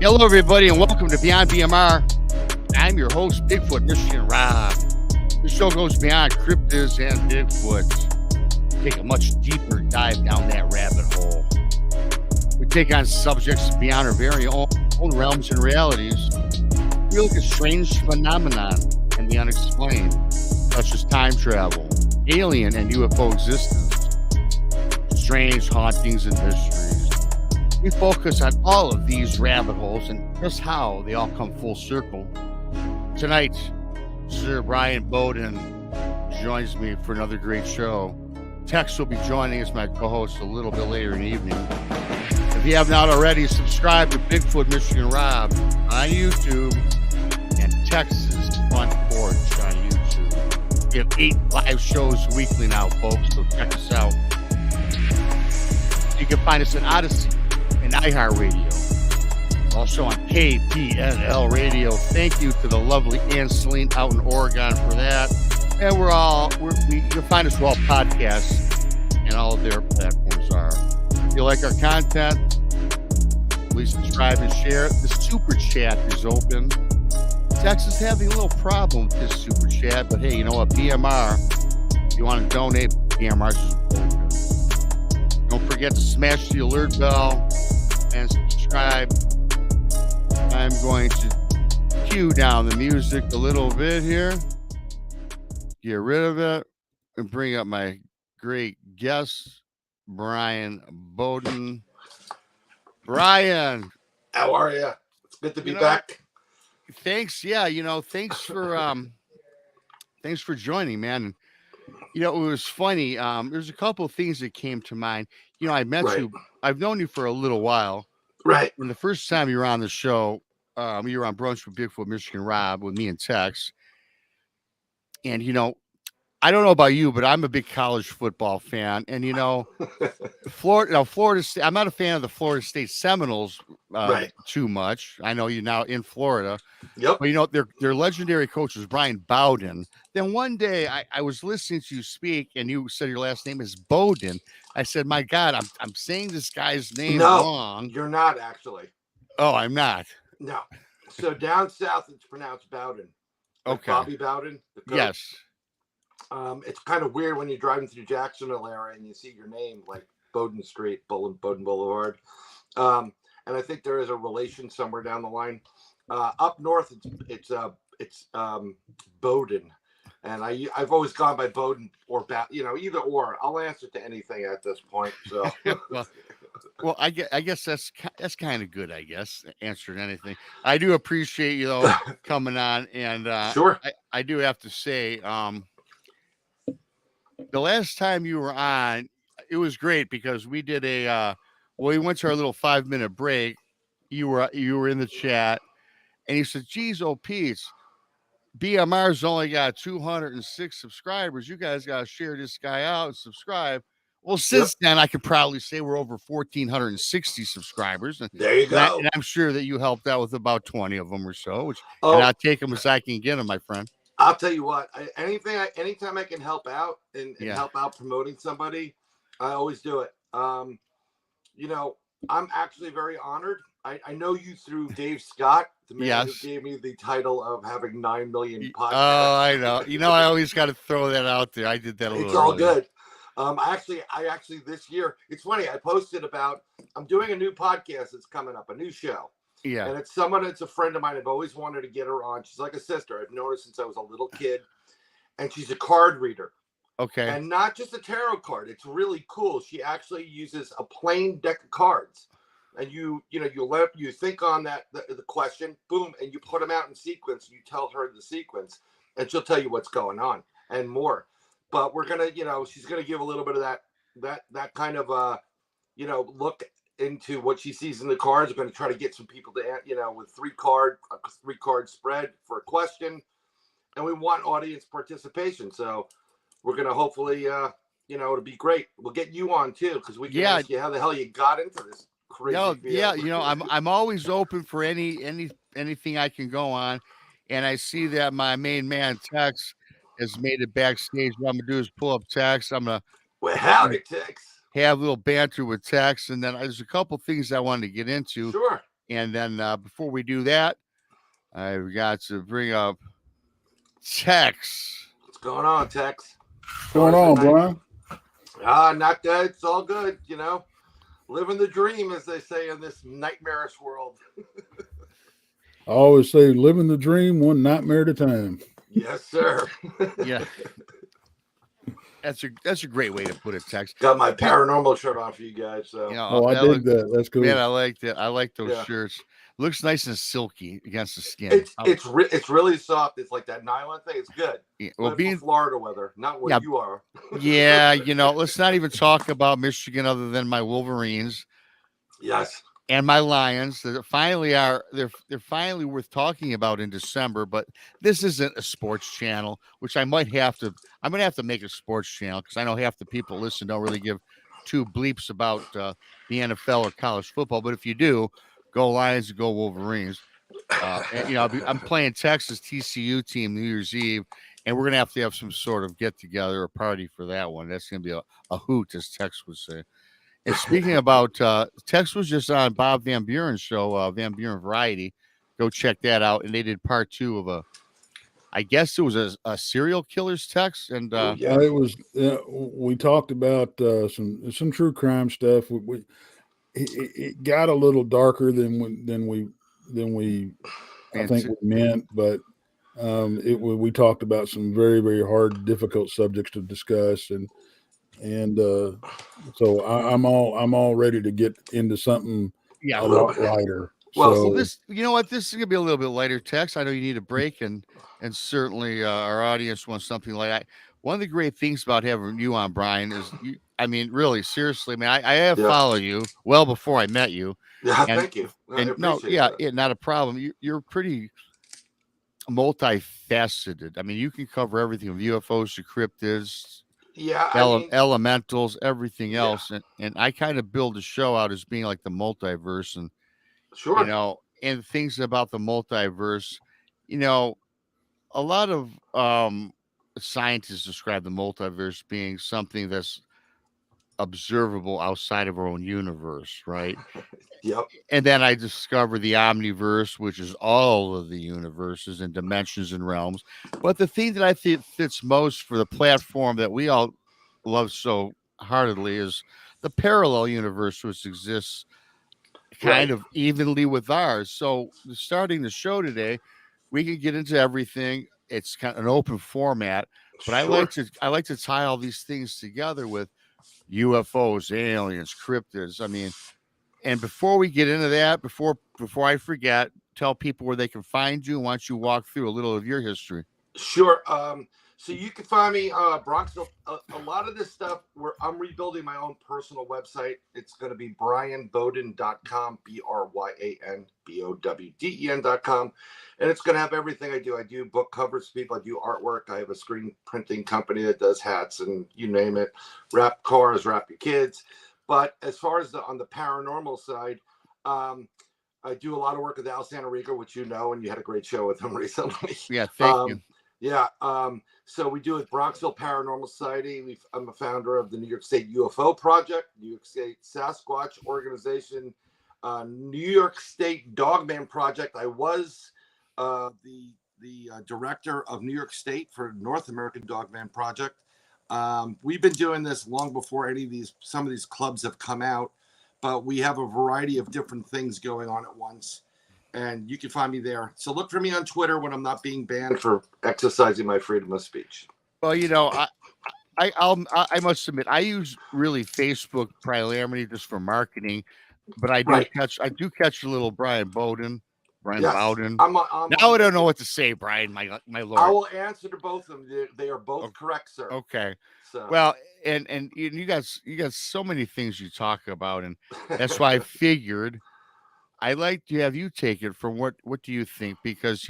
Hello, everybody, and welcome to Beyond BMR. I'm your host, Bigfoot, Michigan Rob. This show goes beyond cryptids and Bigfoot. We take a much deeper dive down that rabbit hole. We take on subjects beyond our very own realms and realities. We look at strange phenomenon and the unexplained, such as time travel, alien and UFO existence, strange hauntings and mysteries. We focus on all of these rabbit holes and just how they all come full circle. Tonight, Sir Bryan Bowden joins me for another great show. Tex will be joining as my co-host a little bit later in the evening. If you have not already, subscribe to Bigfoot Michigan Rob on YouTube and Tex's Front Porch on YouTube. We have 8 live shows weekly now, folks, so check us out. You can find us at Odyssey and iHeartRadio. Also on KPNL Radio. Thank you to the lovely Selene out in Oregon for that. And you can find us where all podcasts and all of their platforms are. If you like our content, please subscribe and share. The super chat is open. Tex is having a little problem with this super chat, but hey, you know what? BMR, if you want to donate, BMR is open. Don't forget to smash the alert bell and subscribe. I'm going to cue down the music a little bit here, get rid of it, and bring up my great guest, Bryan Bowden. Bryan, how are you? It's good to be back. Thanks. Yeah, thanks for joining, man. And, it was funny. There's a couple of things that came to mind. I met you. I've known you for a little while. Right. When the first time you were on the show, you were on Brunch with Bigfoot Michigan Rob with me and Tex. And, I don't know about you, but I'm a big college football fan. And, Florida State, I'm not a fan of the Florida State Seminoles too much. I know you're now in Florida. Yep. But, their legendary coach was Brian Bowden. Then one day I was listening to you speak and you said your last name is Bowden. I said, my God, I'm saying this guy's name wrong. You're not actually. Oh, I'm not. No. So down south, it's pronounced Bowden. Like okay. Bobby Bowden. The coach. Yes. It's kind of weird when you're driving through Jacksonville area and you see your name like Bowden Street, Bowden Boulevard. And I think there is a relation somewhere down the line. Up north, it's Bowden. And I've always gone by Bowden or either or. I'll answer to anything at this point. So, well, I guess that's kind of good. I guess answering anything. I do appreciate you coming on, and sure. I do have to say, the last time you were on, it was great because we did we went to our little 5-minute break. You were in the chat, and you said, "Geez, oh Pete. BMR's only got 206 subscribers. You guys got to share this guy out and subscribe." Well, since then, I could probably say we're over 1,460 subarbers. And there you go. And I'm sure that you helped out with about 20 of them or so, and I'll take them as I can get them, my friend. I'll tell you what, anytime I can help out and help out promoting somebody, I always do it. I'm actually very honored. I know you through Dave Scott, the man who gave me the title of having 9 million podcasts. Oh, I know. I always got to throw that out there. I did that a little. It's all good. I actually this year, it's funny. I posted about I'm doing a new podcast that's coming up, a new show. Yeah. And it's a friend of mine. I've always wanted to get her on. She's like a sister. I've known her since I was a little kid, and she's a card reader. Okay. And not just a tarot card. It's really cool. She actually uses a plain deck of cards. And you think on that the question, boom, and you put them out in sequence. You tell her the sequence, and she'll tell you what's going on and more. But we're gonna, she's gonna give a little bit of that kind of look into what she sees in the cards. We're gonna try to get some people to with 3-card spread for a question, and we want audience participation. So we're gonna hopefully it'll be great. We'll get you on too because we can ask you how the hell you got into this. I'm always open for anything I can go on, and I see that my main man Tex has made it backstage. What I'm gonna do is pull up Tex. I'm gonna howdy Tex. Have a little banter with Tex, and then there's a couple things I wanted to get into. Sure. And then before we do that, I've got to bring up Tex. What's going on, Tex? What's going on, Brian? Not good. It's all good, living the dream, as they say in this nightmarish world. I always say, living the dream one nightmare at a time. Yes, sir. Yeah. That's a great way to put it, Tex. Got my paranormal shirt on for you guys. So I dig that. That's cool. Man, I like that. I like those shirts. Looks nice and silky against the skin. It's really soft. It's like that nylon thing. It's good. Yeah, well, being Florida weather, not where you are. Yeah, let's not even talk about Michigan other than my Wolverines. Yes. And my Lions. They're finally worth talking about in December, but this isn't a sports channel, which I'm gonna have to make a sports channel because I know half the people listen don't really give two bleeps about the NFL or college football. But if you do, go Lions and go Wolverines. I'm playing Texas TCU team New Year's Eve, and we're gonna have to have some sort of get together or party for that one. That's gonna be a hoot, as Tex would say. And speaking about, Tex was just on Bob Van Buren's show, Van Buren Variety. Go check that out. And they did part 2 of I guess it was a serial killer's Tex. And it was. We talked about some true crime stuff. It got a little darker than we I think we meant, but we talked about some very, very hard, difficult subjects to discuss, and so I'm all ready to get into something a lot lighter. Well, so this, this is gonna be a little bit lighter, Tex. I know you need a break, and certainly our audience wants something like that. One of the great things about having you on, Brian, is really, seriously, man, I have followed you well before I met you. Yeah, thank you. Not a problem. You're pretty multifaceted. I mean, you can cover everything from UFOs to cryptids. Yeah, elementals, everything else, and I kind of build the show out as being like the multiverse, and and things about the multiverse. A lot of scientists describe the multiverse being something that's observable outside of our own universe, right? Yep. And then I discovered the omniverse, which is all of the universes and dimensions and realms. But the thing that I think fits most for the platform that we all love so heartedly is the parallel universe, which exists kind of evenly with ours. So starting the show today, we can get into everything. It's kind of an open format, but I like to tie all these things together with UFOs, aliens, cryptids. I mean, and before we get into that, before I forget, tell people where they can find you. Why don't you walk through a little of your history? Sure. So you can find me, Bronxville. A lot of this stuff where I'm rebuilding my own personal website. It's going to be BryanBowden.com, BryanBowden.com. And it's going to have everything I do. I do book covers for people. I do artwork. I have a screen printing company that does hats and you name it. Wrap cars, wrap your kids. But as far as on the paranormal side, I do a lot of work with Al Santorico, which and you had a great show with him recently. Yeah, thank you. Yeah. So we do with Bronxville Paranormal Society. I'm a founder of the New York State UFO Project, New York State Sasquatch Organization, New York State Dogman Project. I was the director of New York State for North American Dogman Project. We've been doing this long before some of these clubs have come out, but we have a variety of different things going on at once. And you can find me there. So look for me on Twitter when I'm not being banned for exercising my freedom of speech. Well, I must admit, I use really Facebook primarily just for marketing, but I do catch a little Brian Bowden. Bowden. Now I don't know what to say, Brian. My lord. I will answer to both of them. They are both correct, sir. Okay. So. Well, and you got so many things you talk about, and that's why I figured I'd like to have you take it from what do you think? Because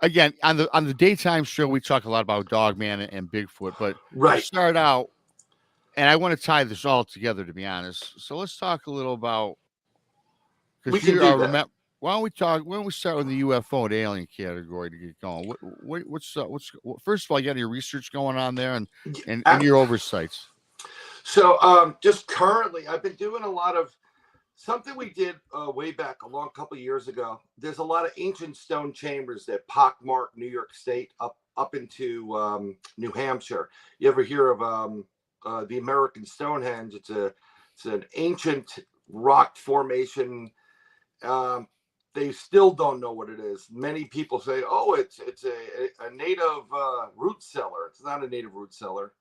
again, on the daytime show we talk a lot about Dogman and Bigfoot, but to start out, and I want to tie this all together, to be honest. So let's talk a little about, because why don't we start with the UFO and alien category to get going? What's first of all, you got your research going on there and your oversights. So just currently, I've been doing a lot of Something we did way back a long couple of years ago. There's a lot of ancient stone chambers that pockmark New York State up into New Hampshire. You ever hear of the American Stonehenge? It's an ancient rock formation. They still don't know what it is. Many people say, "Oh, it's a native root cellar." It's not a native root cellar.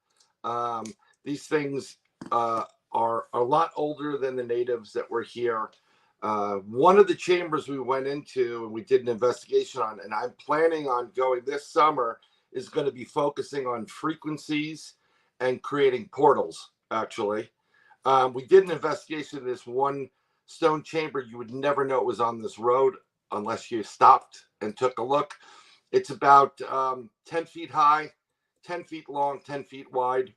These things are a lot older than the natives that were here. One of the chambers we went into and we did an investigation on, and I'm planning on going this summer, is going to be focusing on frequencies and creating portals, actually. We did an investigation in this one stone chamber. You would never know it was on this road unless you stopped and took a look. It's about 10 feet high, 10 feet long, 10 feet wide.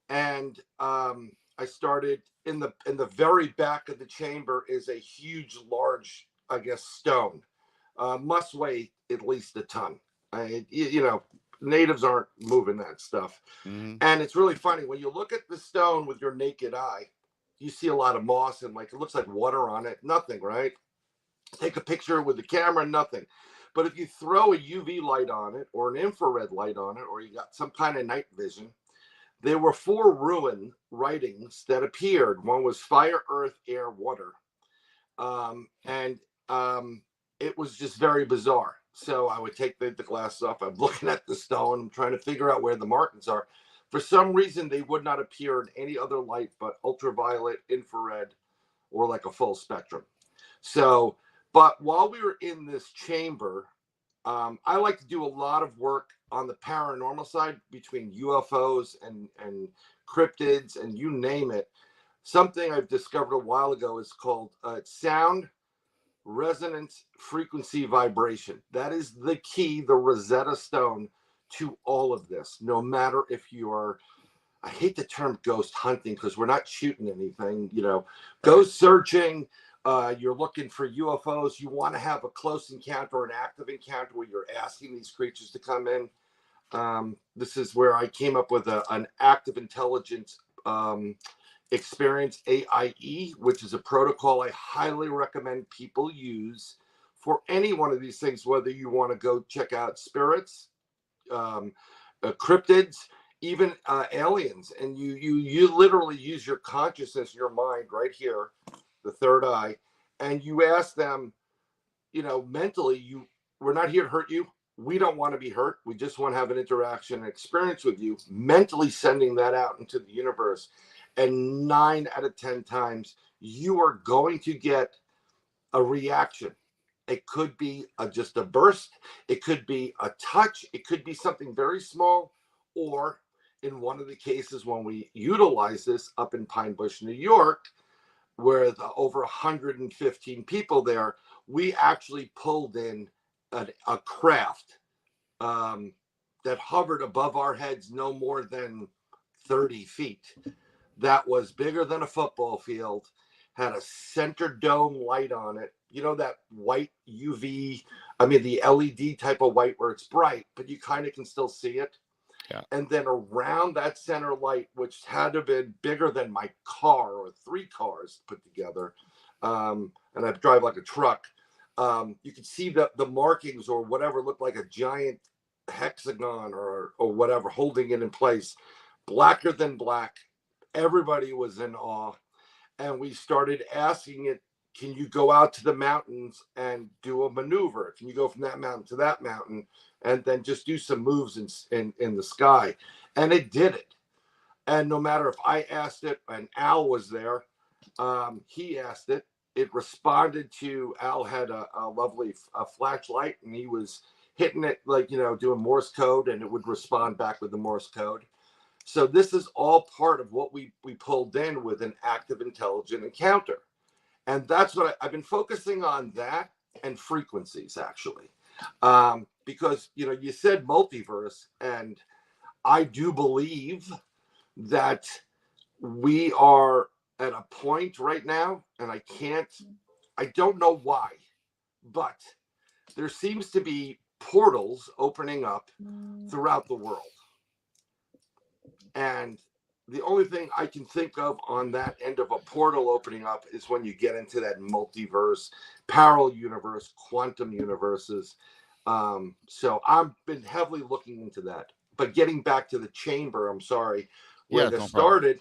And I started in the very back of the chamber is a huge, large, I guess, stone. Must weigh at least a ton. Natives aren't moving that stuff. Mm-hmm. And it's really funny when you look at the stone with your naked eye, you see a lot of moss and it looks like water on it. Nothing, right? Take a picture with the camera, nothing. But if you throw a UV light on it or an infrared light on it, or you got some kind of night vision, there were 4 rune writings that appeared. One was fire, earth, air, water. It was just very bizarre. So I would take the glass off. I'm looking at the stone. I'm trying to figure out where the markings are. For some reason, they would not appear in any other light but ultraviolet, infrared, or like a full spectrum. So, but while we were in this chamber, I like to do a lot of work on the paranormal side between UFOs and cryptids and you name it. Something I've discovered a while ago is called sound, resonance, frequency, vibration. That is the key, the Rosetta Stone to all of this. No matter if you are, I hate the term ghost hunting because we're not shooting anything, ghost searching. You're looking for UFOs. You want to have a close encounter or an active encounter where you're asking these creatures to come in. This is where I came up with an active intelligence experience, AIE, which is a protocol I highly recommend people use for any one of these things, whether you want to go check out spirits, cryptids, even aliens. And you literally use your consciousness, your mind right here, the third eye, and you ask them, mentally, we're not here to hurt you. We don't want to be hurt. We just want to have an interaction and experience with you, mentally sending that out into the universe. And 9 out of 10 times, you are going to get a reaction. It could be just a burst. It could be a touch. It could be something very small. Or in one of the cases when we utilize this up in Pine Bush, New York, where over 115 people there, we actually pulled in a craft that hovered above our heads no more than 30 feet. That was bigger than a football field, had a center dome light on it. That white UV, the LED type of white where it's bright, but you kind of can still see it. Yeah. And then around that center light, which had to have been bigger than my car or 3 cars put together, and I drive like a truck, you could see the markings or whatever looked like a giant hexagon or whatever holding it in place, blacker than black. Everybody was in awe, and we started asking it, can you go out to the mountains and do a maneuver? Can you go from that mountain to that mountain and then just do some moves in the sky? And it did it. And no matter if I asked it, and Al was there, he asked it, it responded to, Al had a lovely flashlight, and he was hitting it doing Morse code, and it would respond back with the Morse code. So this is all part of what we pulled in with an active intelligent encounter. And that's what I've been focusing on, that and frequencies, actually. Because, you said multiverse, and I do believe that we are at a point right now, and I don't know why, but there seems to be portals opening up throughout the world. And the only thing I can think of on that end of a portal opening up is when you get into that multiverse, parallel universe, quantum universes. So I've been heavily looking into that. But getting back to the chamber, I'm sorry, where this started,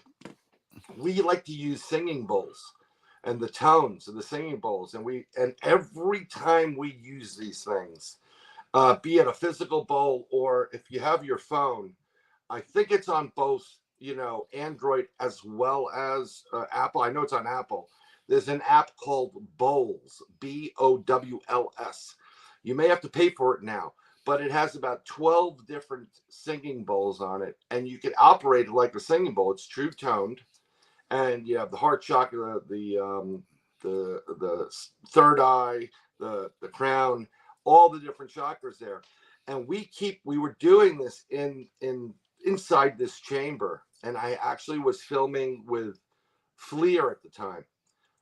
we like to use singing bowls and the tones of the singing bowls. And every time we use these things, be it a physical bowl or if you have your phone, I think it's on both, Android as well as Apple. I know it's on Apple. There's an app called Bowls, Bowls. You may have to pay for it now, but it has about 12 different singing bowls on it, and you can operate it like a singing bowl. It's true toned, and you have the heart chakra, the third eye, the crown, all the different chakras there. And we were doing this inside this chamber, and I actually was filming with FLIR at the time,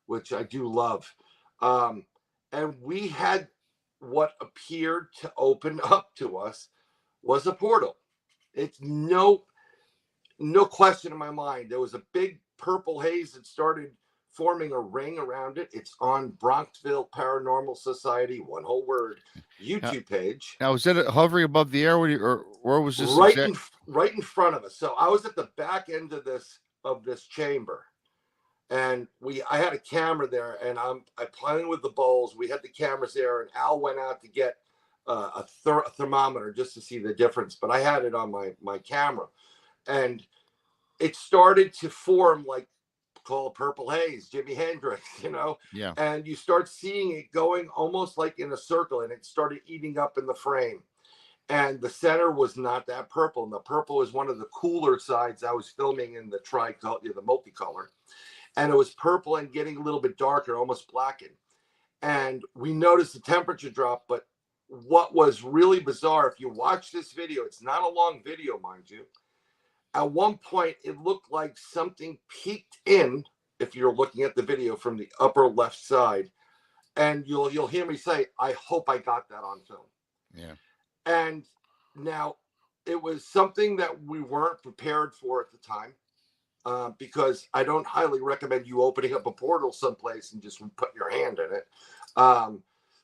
which I do love. And we had what appeared to open up to us was a portal. It's no question in my mind. There was a big purple haze that started forming a ring around it. It's on Bronxville Paranormal Society, one whole word, YouTube page. Now, was it hovering above the air, or where was this? Right in front of us. So I was at the back end of this chamber, and I had a camera there, and I'm playing with the bowls. We had the cameras there, and Al went out to get a thermometer just to see the difference. But I had it on my camera, and it started to form like called purple haze, Jimi Hendrix, Yeah. And you start seeing it going almost like in a circle, and it started eating up in the frame. And the center was not that purple, and the purple was one of the cooler sides. I was filming in the tricolor, the multicolor, and it was purple and getting a little bit darker, almost blackened. And we noticed the temperature drop. But what was really bizarre, if you watch this video, it's not a long video, mind you. At one point, it looked like something peeked in, if you're looking at the video from the upper left side, and you'll hear me say, I hope I got that on film. Yeah. And now it was something that we weren't prepared for at the time, because I don't highly recommend you opening up a portal someplace and just put your hand in it.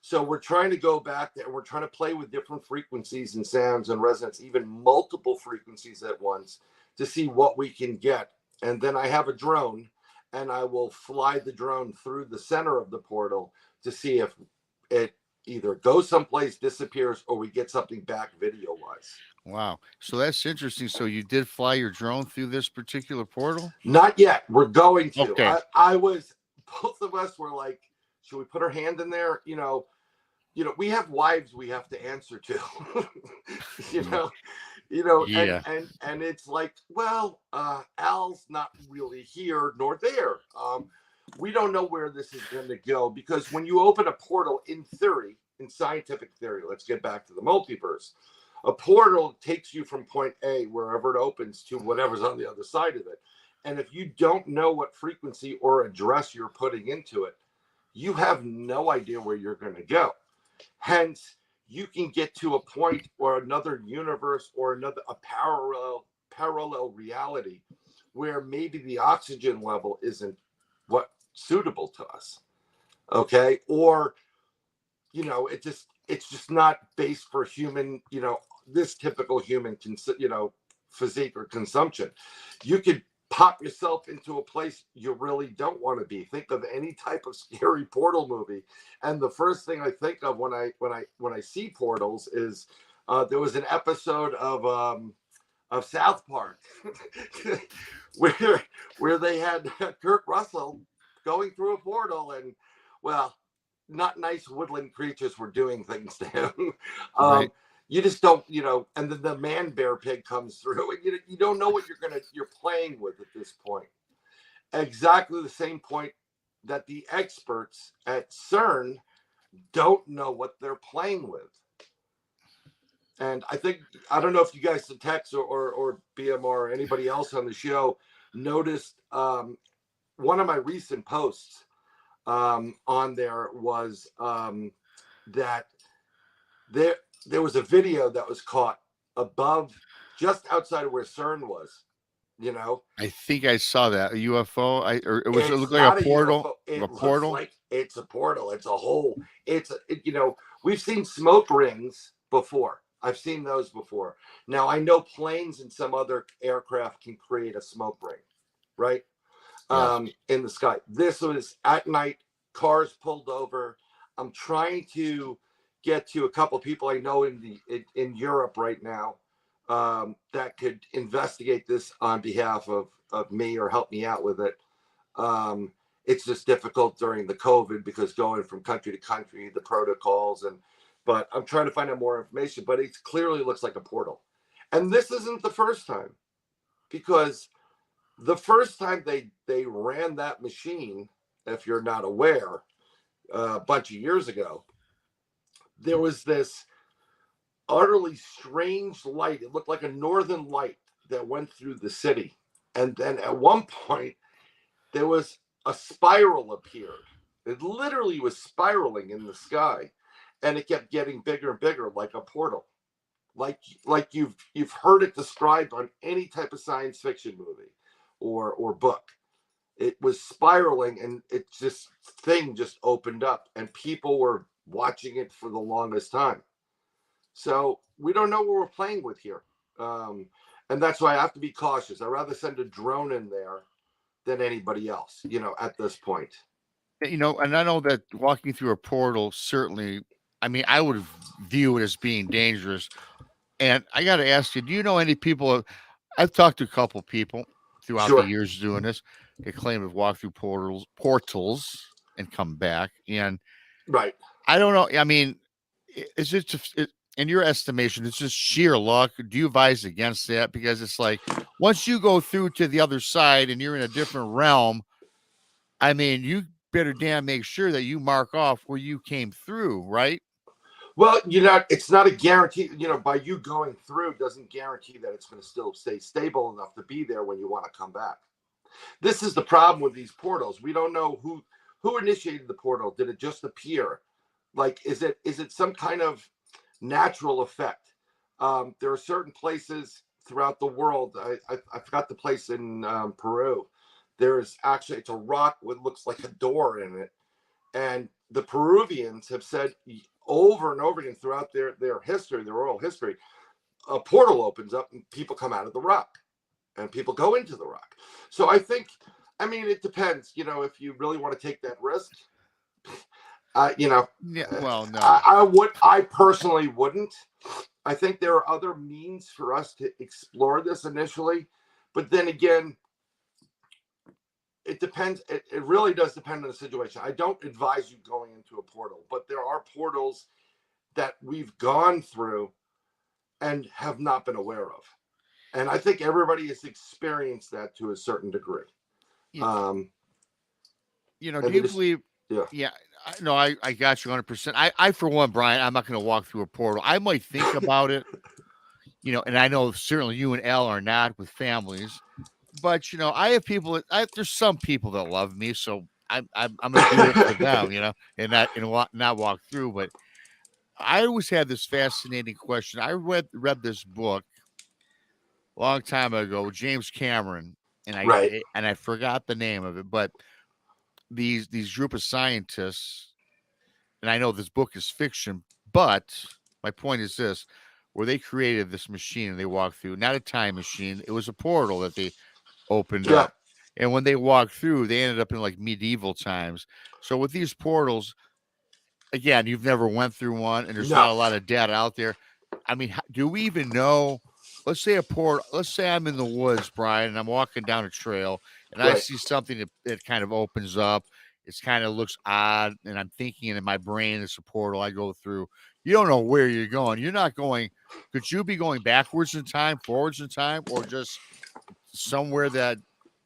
So we're trying to go back there. We're trying to play with different frequencies and sounds and resonance, even multiple frequencies at once, to see what we can get. And then I have a drone, and I will fly the drone through the center of the portal to see if it either goes someplace, disappears, or we get something back video-wise. Wow. So that's interesting. So you did fly your drone through this particular portal? Not yet. We're going to. Okay. Both of us were like, should we put our hand in there? We have wives we have to answer to, Yeah. and it's like, well, Al's not really here nor there. We don't know where this is going to go, because when you open a portal, in theory, in scientific theory, let's get back to the multiverse, a portal takes you from point A, wherever it opens, to whatever's on the other side of it. And if you don't know what frequency or address you're putting into it, you have no idea where you're going to go. Hence, you can get to a point or another universe or a parallel reality where maybe the oxygen level isn't what suitable to us. Okay. Or, it's just not based for human, this typical human, physique or consumption. You could pop yourself into a place you really don't want to be. Think of any type of scary portal movie, and the first thing I think of when I see portals is there was an episode of South Park where they had Kurt Russell going through a portal, and well, not nice woodland creatures were doing things to him. Right. You just don't, and then the man bear pig comes through, and you don't know what you're playing with at this point. Exactly the same point that the experts at CERN don't know what they're playing with. And I don't know if you guys, the Tex or BMR or anybody else on the show, noticed one of my recent posts on there was that there was a video that was caught above, just outside of where CERN was, You know, I think I saw that a UFO. It it's looked like not a a portal. UFO. It A looks portal. like it's a portal. It's a hole. You know, we've seen smoke rings before. I've seen those before. Now I know planes and some other aircraft can create a smoke ring, right? Yes. In the sky. This was at night, cars pulled over. I'm trying to get to a couple of people I know in Europe right now that could investigate this on behalf of me or help me out with it. It's just difficult during the COVID because going from country to country, the protocols but I'm trying to find out more information, but it clearly looks like a portal. And this isn't the first time, because the first time they ran that machine, if you're not aware, a bunch of years ago, there was this utterly strange light. It looked like a northern light that went through the city. And then at one point, there was a spiral appeared. It literally was spiraling in the sky, and it kept getting bigger and bigger, like a portal, like you've heard it described on any type of science fiction movie or book. It was spiraling, and thing just opened up, and people were watching it for the longest time. So we don't know what we're playing with here, and that's why I have to be cautious. I'd rather send a drone in there than anybody else, at this point. And I know that walking through a portal, certainly, I mean, I would view it as being dangerous. And I got to ask you, do you know any people? I've talked to a couple people throughout the Sure. years doing this. They claim to walk through portals and come back. And Right. I don't know. I mean, is it just, in your estimation, it's just sheer luck? Do you advise against that? Because it's like, once you go through to the other side and you're in a different realm, I mean, you better damn make sure that you mark off where you came through, right? Well, it's not a guarantee. By you going through doesn't guarantee that it's going to still stay stable enough to be there when you want to come back. This is the problem with these portals. We don't know who initiated the portal. Did it just appear? Like, is it some kind of natural effect? There are certain places throughout the world. I forgot the place in Peru. There's actually, it's a rock with looks like a door in it, and the Peruvians have said over and over again throughout their history, their oral history, a portal opens up and people come out of the rock, and people go into the rock. So I think, it depends. If you really want to take that risk, Yeah. Well, no. I personally wouldn't. I think there are other means for us to explore this initially, but then again, it depends. It really does depend on the situation. I don't advise you going into a portal, but there are portals that we've gone through and have not been aware of. And I think everybody has experienced that to a certain degree. Yeah. Do you believe? Yeah. No, I got you 100%. I, for one, Brian, I'm not going to walk through a portal. I might think about it, and I know certainly you and Elle are not with families. But I have people. There's some people that love me, so I'm gonna do it for them, and not walk through. But I always had this fascinating question. I read this book a long time ago, James Cameron, and I forgot the name of it. But these group of scientists, and I know this book is fiction, but my point is this: where they created this machine and they walked through, not a time machine, it was a portal that they opened up, and when they walked through, they ended up in like medieval times. So with these portals, again, you've never went through one, and there's not a lot of data out there. I mean, do we even know? Let's say let's say I'm in the woods, Brian, and I'm walking down a trail, and I see something that kind of opens up. It kind of looks odd, and I'm thinking in my brain it's a portal. I go through. You don't know where you're going. You're not going. Could you be going backwards in time, forwards in time, or just somewhere that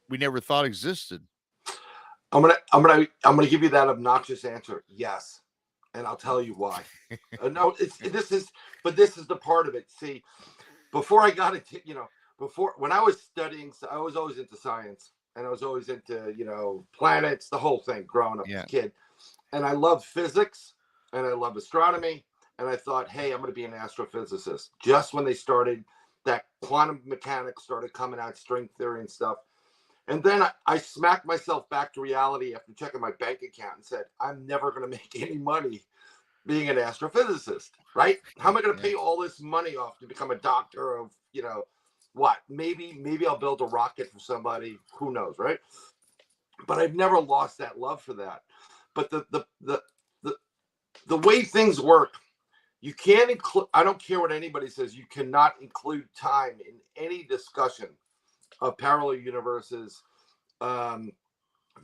we never thought existed? I'm gonna give you that obnoxious answer. Yes, and I'll tell you why. No, this is the part of it. See, before I got into when I was studying, I was always into science, and I was always into planets, the whole thing, growing up as a kid, and I love physics and I love astronomy, and I thought, hey, I'm going to be an astrophysicist. Just when they started that quantum mechanics started coming out, string theory and stuff. And then I smacked myself back to reality after checking my bank account and said, I'm never going to make any money being an astrophysicist, right? How am I going to pay all this money off to become a doctor of, what? Maybe I'll build a rocket for somebody. Who knows, right? But I've never lost that love for that. But the way things work, you can't include, I don't care what anybody says, you cannot include time in any discussion of parallel universes,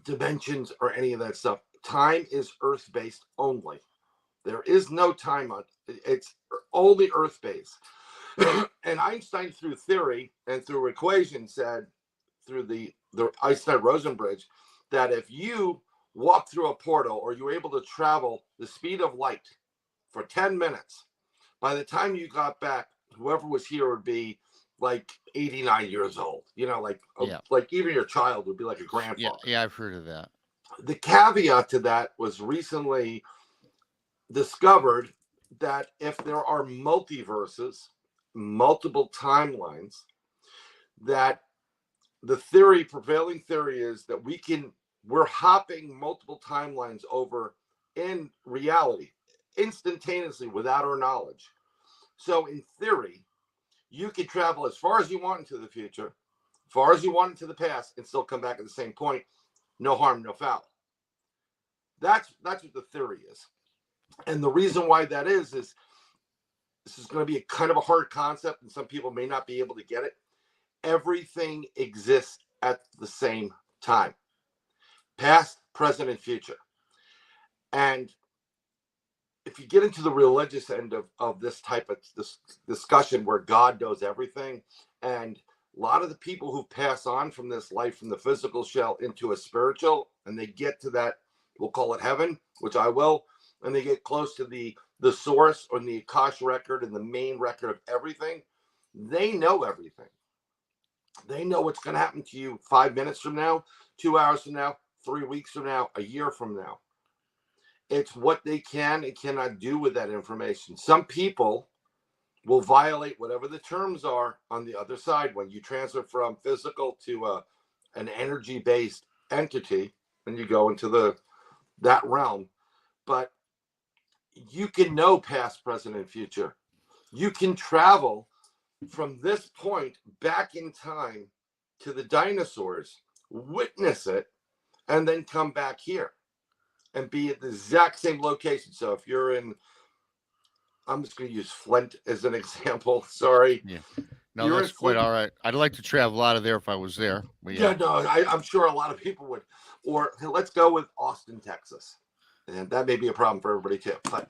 dimensions, or any of that stuff. Time is Earth-based only. There is no time on it's only Earth-based. And Einstein, through theory and through equation, said through the Einstein-Rosen bridge that if you walk through a portal or you're able to travel the speed of light for 10 minutes, by the time you got back, whoever was here would be like 89 years old. Like even your child would be like a grandfather. Yeah, I've heard of that. The caveat to that was recently discovered that if there are multiverses, multiple timelines, that the prevailing theory is that we're hopping multiple timelines over in reality instantaneously without our knowledge. So in theory, you could travel as far as you want into the future, as far as you want into the past, and still come back at the same point. No harm, no foul. That's what the theory is. And the reason why that is this is going to be a kind of a hard concept, and some people may not be able to get it. Everything exists at the same time. Past, present, and future. And if you get into the religious end of this type of this discussion where God knows everything, and a lot of the people who pass on from this life, from the physical shell into a spiritual, and they get to that, we'll call it heaven, which I will, and they get close to the source or the Akash record and the main record of everything, they know everything. They know what's going to happen to you 5 minutes from now, 2 hours from now, 3 weeks from now, a year from now. It's what they can and cannot do with that information. Some people will violate whatever the terms are on the other side when you transfer from physical to an energy-based entity, and you go into that realm. But you can know past, present, and future. You can travel from this point back in time to the dinosaurs, witness it, and then come back here and be at the exact same location. So if you're in, I'm just going to use Flint as an example. Sorry. Yeah. No, that's quite all right. I'd like to travel out of there if I was there. Yeah, no, I'm sure a lot of people would. Or let's go with Austin, Texas. And that may be a problem for everybody too. But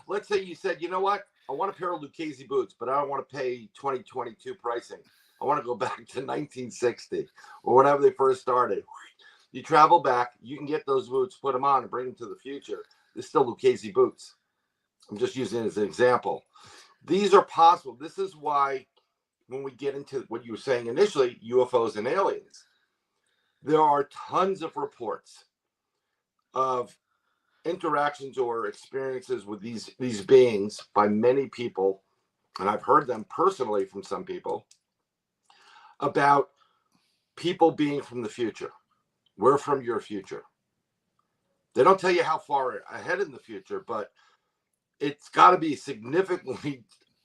let's say you said, you know what? I want a pair of Lucchese boots, but I don't want to pay 2022 pricing. I want to go back to 1960 or whenever they first started. You travel back, you can get those boots, put them on, and bring them to the future. They're still Lucchese boots. I'm just using it as an example. These are possible. This is why when we get into what you were saying initially, UFOs and aliens, there are tons of reports of interactions or experiences with these beings by many people, and I've heard them personally from some people, about people being from the future. We're from your future. They don't tell you how far ahead in the future, but it's got to be significantly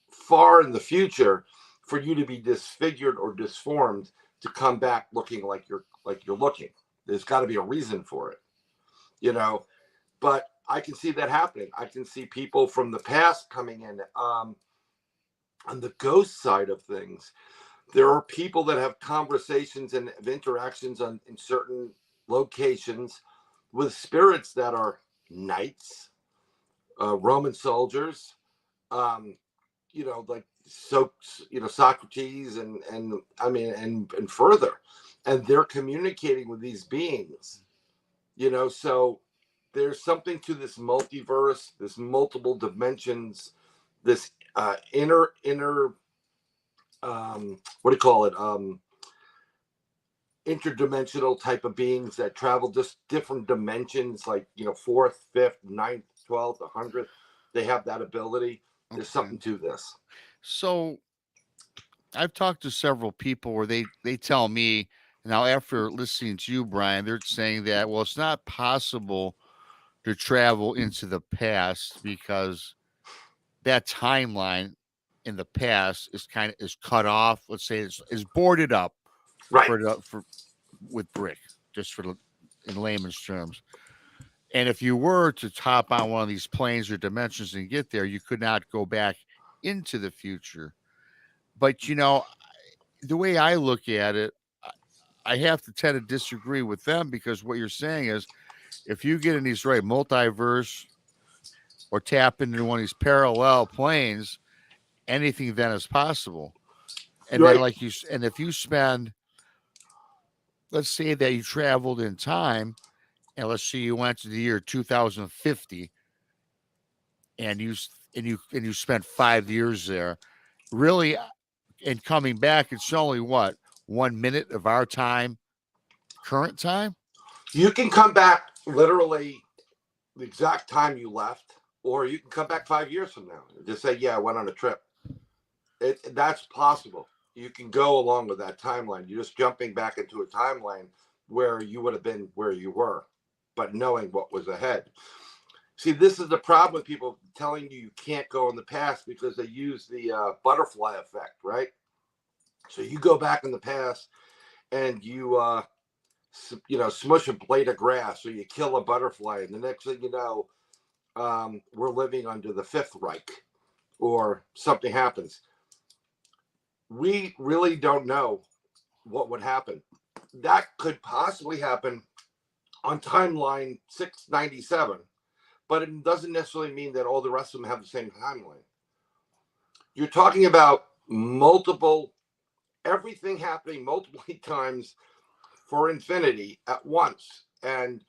far in the future for you to be disfigured or disformed to come back looking like you're looking. There's got to be a reason for it, But I can see that happening. I can see people from the past coming in. On the ghost side of things, there are people that have conversations and have interactions in certain locations with spirits that are knights, Roman soldiers, like Socrates and further, and they're communicating with these beings, so there's something to this multiverse, this multiple dimensions, this inner what do you call it? Interdimensional type of beings that travel just different dimensions, like 4th, 5th, 9th, 12th, 100th. They have that ability. There's something to this. So I've talked to several people where they tell me now after listening to you, Bryan, they're saying that well, it's not possible to travel into the past because that timeline in the past is cut off. Let's say is boarded up Right. for with brick, just in layman's terms. And if you were to hop on one of these planes or dimensions and get there, you could not go back into the future. But the way I look at it, I have to tend to disagree with them because what you're saying is if you get in these multiverse or tap into one of these parallel planes, anything then is possible. And then, Right. and if you spend, let's say that you traveled in time, and let's say you went to the year 2050, and you spent 5 years there, really, and coming back, it's only what 1 minute of our time, current time. You can come back literally the exact time you left, or you can come back 5 years from now and just say, yeah, I went on a trip. That's possible. You can go along with that timeline. You're just jumping back into a timeline where you would have been where you were, but knowing what was ahead. See, this is the problem with people telling you can't go in the past because they use the butterfly effect, right? So you go back in the past and you smush a blade of grass or you kill a butterfly, and the next thing you know, we're living under the Fifth Reich or something happens. We really don't know what would happen. That could possibly happen on timeline 697, but it doesn't necessarily mean that all the rest of them have the same timeline. You're talking about everything happening multiple times for infinity at once, and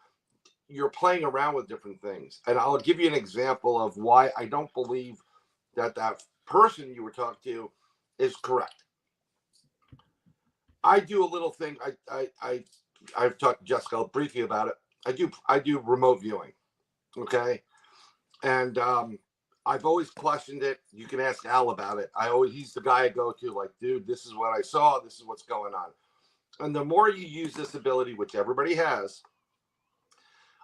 you're playing around with different things. And I'll give you an example of why I don't believe that person you were talking to is correct. I do a little thing. I've talked to Jessica briefly about it. I do remote viewing. Okay. And I've always questioned it. You can ask Al about it. He's the guy I go to, like, dude, this is what I saw. This is what's going on. And the more you use this ability, which everybody has,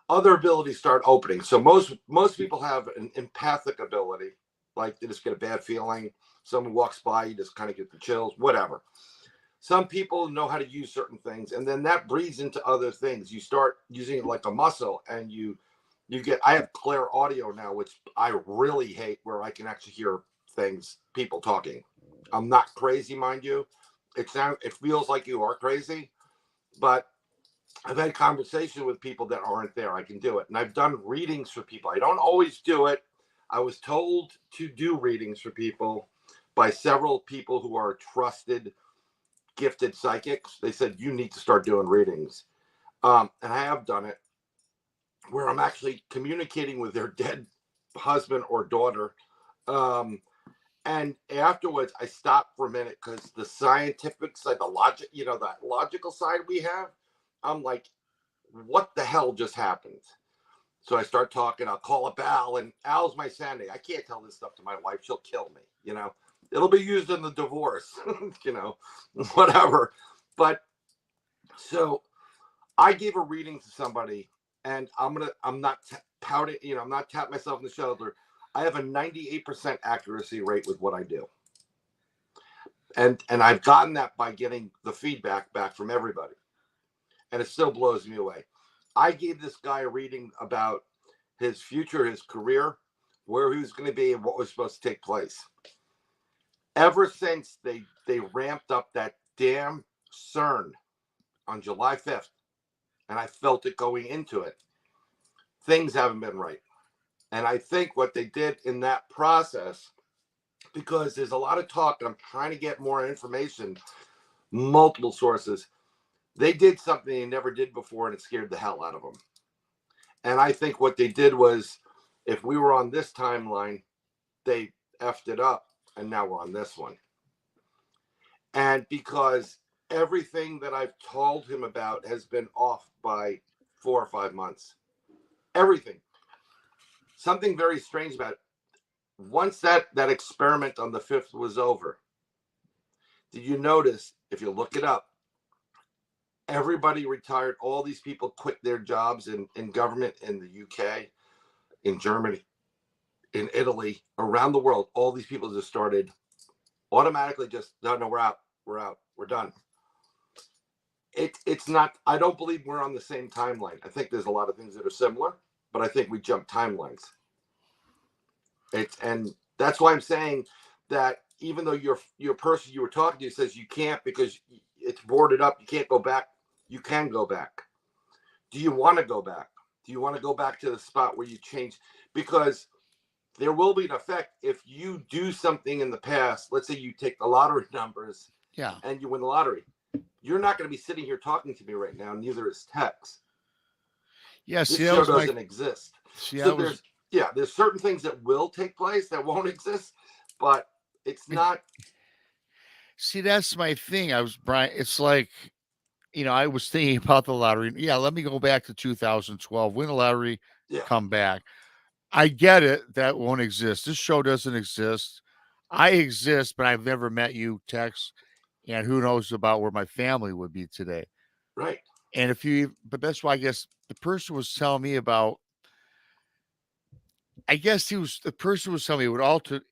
other abilities start opening. So most people have an empathic ability, like they just get a bad feeling. Someone walks by, you just kind of get the chills, whatever. Some people know how to use certain things, and then that breeds into other things. You start using it like a muscle, and you get. I have clear audio now, which I really hate, where I can actually hear things, people talking. I'm not crazy, mind you. It feels like you are crazy, but I've had conversation with people that aren't there. I can do it, and I've done readings for people. I don't always do it. I was told to do readings for people by several people who are trusted, gifted psychics. They said, you need to start doing readings. And I have done it where I'm actually communicating with their dead husband or daughter. And afterwards, I stop for a minute because the scientific side, that logical side we have, I'm like, what the hell just happened? So I start talking. I'll call up Al, and Al's my sanity. I can't tell this stuff to my wife. She'll kill me, It'll be used in the divorce, whatever. But so I gave a reading to somebody, and I'm not pouting, I'm not tapping myself in the shoulder. I have a 98% accuracy rate with what I do. And I've gotten that by getting the feedback back from everybody. And it still blows me away. I gave this guy a reading about his future, his career, where he was going to be and what was supposed to take place. Ever since they ramped up that damn CERN on July 5th, and I felt it going into it, things haven't been right. And I think what they did in that process, because there's a lot of talk, and I'm trying to get more information, multiple sources, they did something they never did before, and it scared the hell out of them. And I think what they did was, if we were on this timeline, they effed it up. And now we're on this one. And because everything that I've told him about has been off by 4 or 5 months. Everything. Something very strange about it. Once that experiment on the 5th was over, Did you notice, if you look it up, everybody retired, all these people quit their jobs in government in the UK, in Germany, in Italy, around the world. All these people just started automatically just, no, we're out, we're done. It's not, I don't believe we're on the same timeline. I think there's a lot of things that are similar, but I think we jump timelines. And that's why I'm saying that even though your person you were talking to says you can't because it's boarded up, you can't go back, you can go back. Do you want to go back? Do you want to go back to the spot where you change? Because there will be an effect if you do something in the past. Let's say you take the lottery numbers, and you win the lottery. You're not going to be sitting here talking to me right now. Neither is Tex. Yeah, this show doesn't exist. So there's certain things that will take place that won't exist, but it's not. See, that's my thing. Bryan. It's like, I was thinking about the lottery. Yeah, let me go back to 2012, win the lottery, come back. I get it. That won't exist. This show doesn't exist. I exist, but I've never met you, Tex, and who knows about where my family would be today. Right. And but that's why I guess the person was telling me about. I guess the person was telling me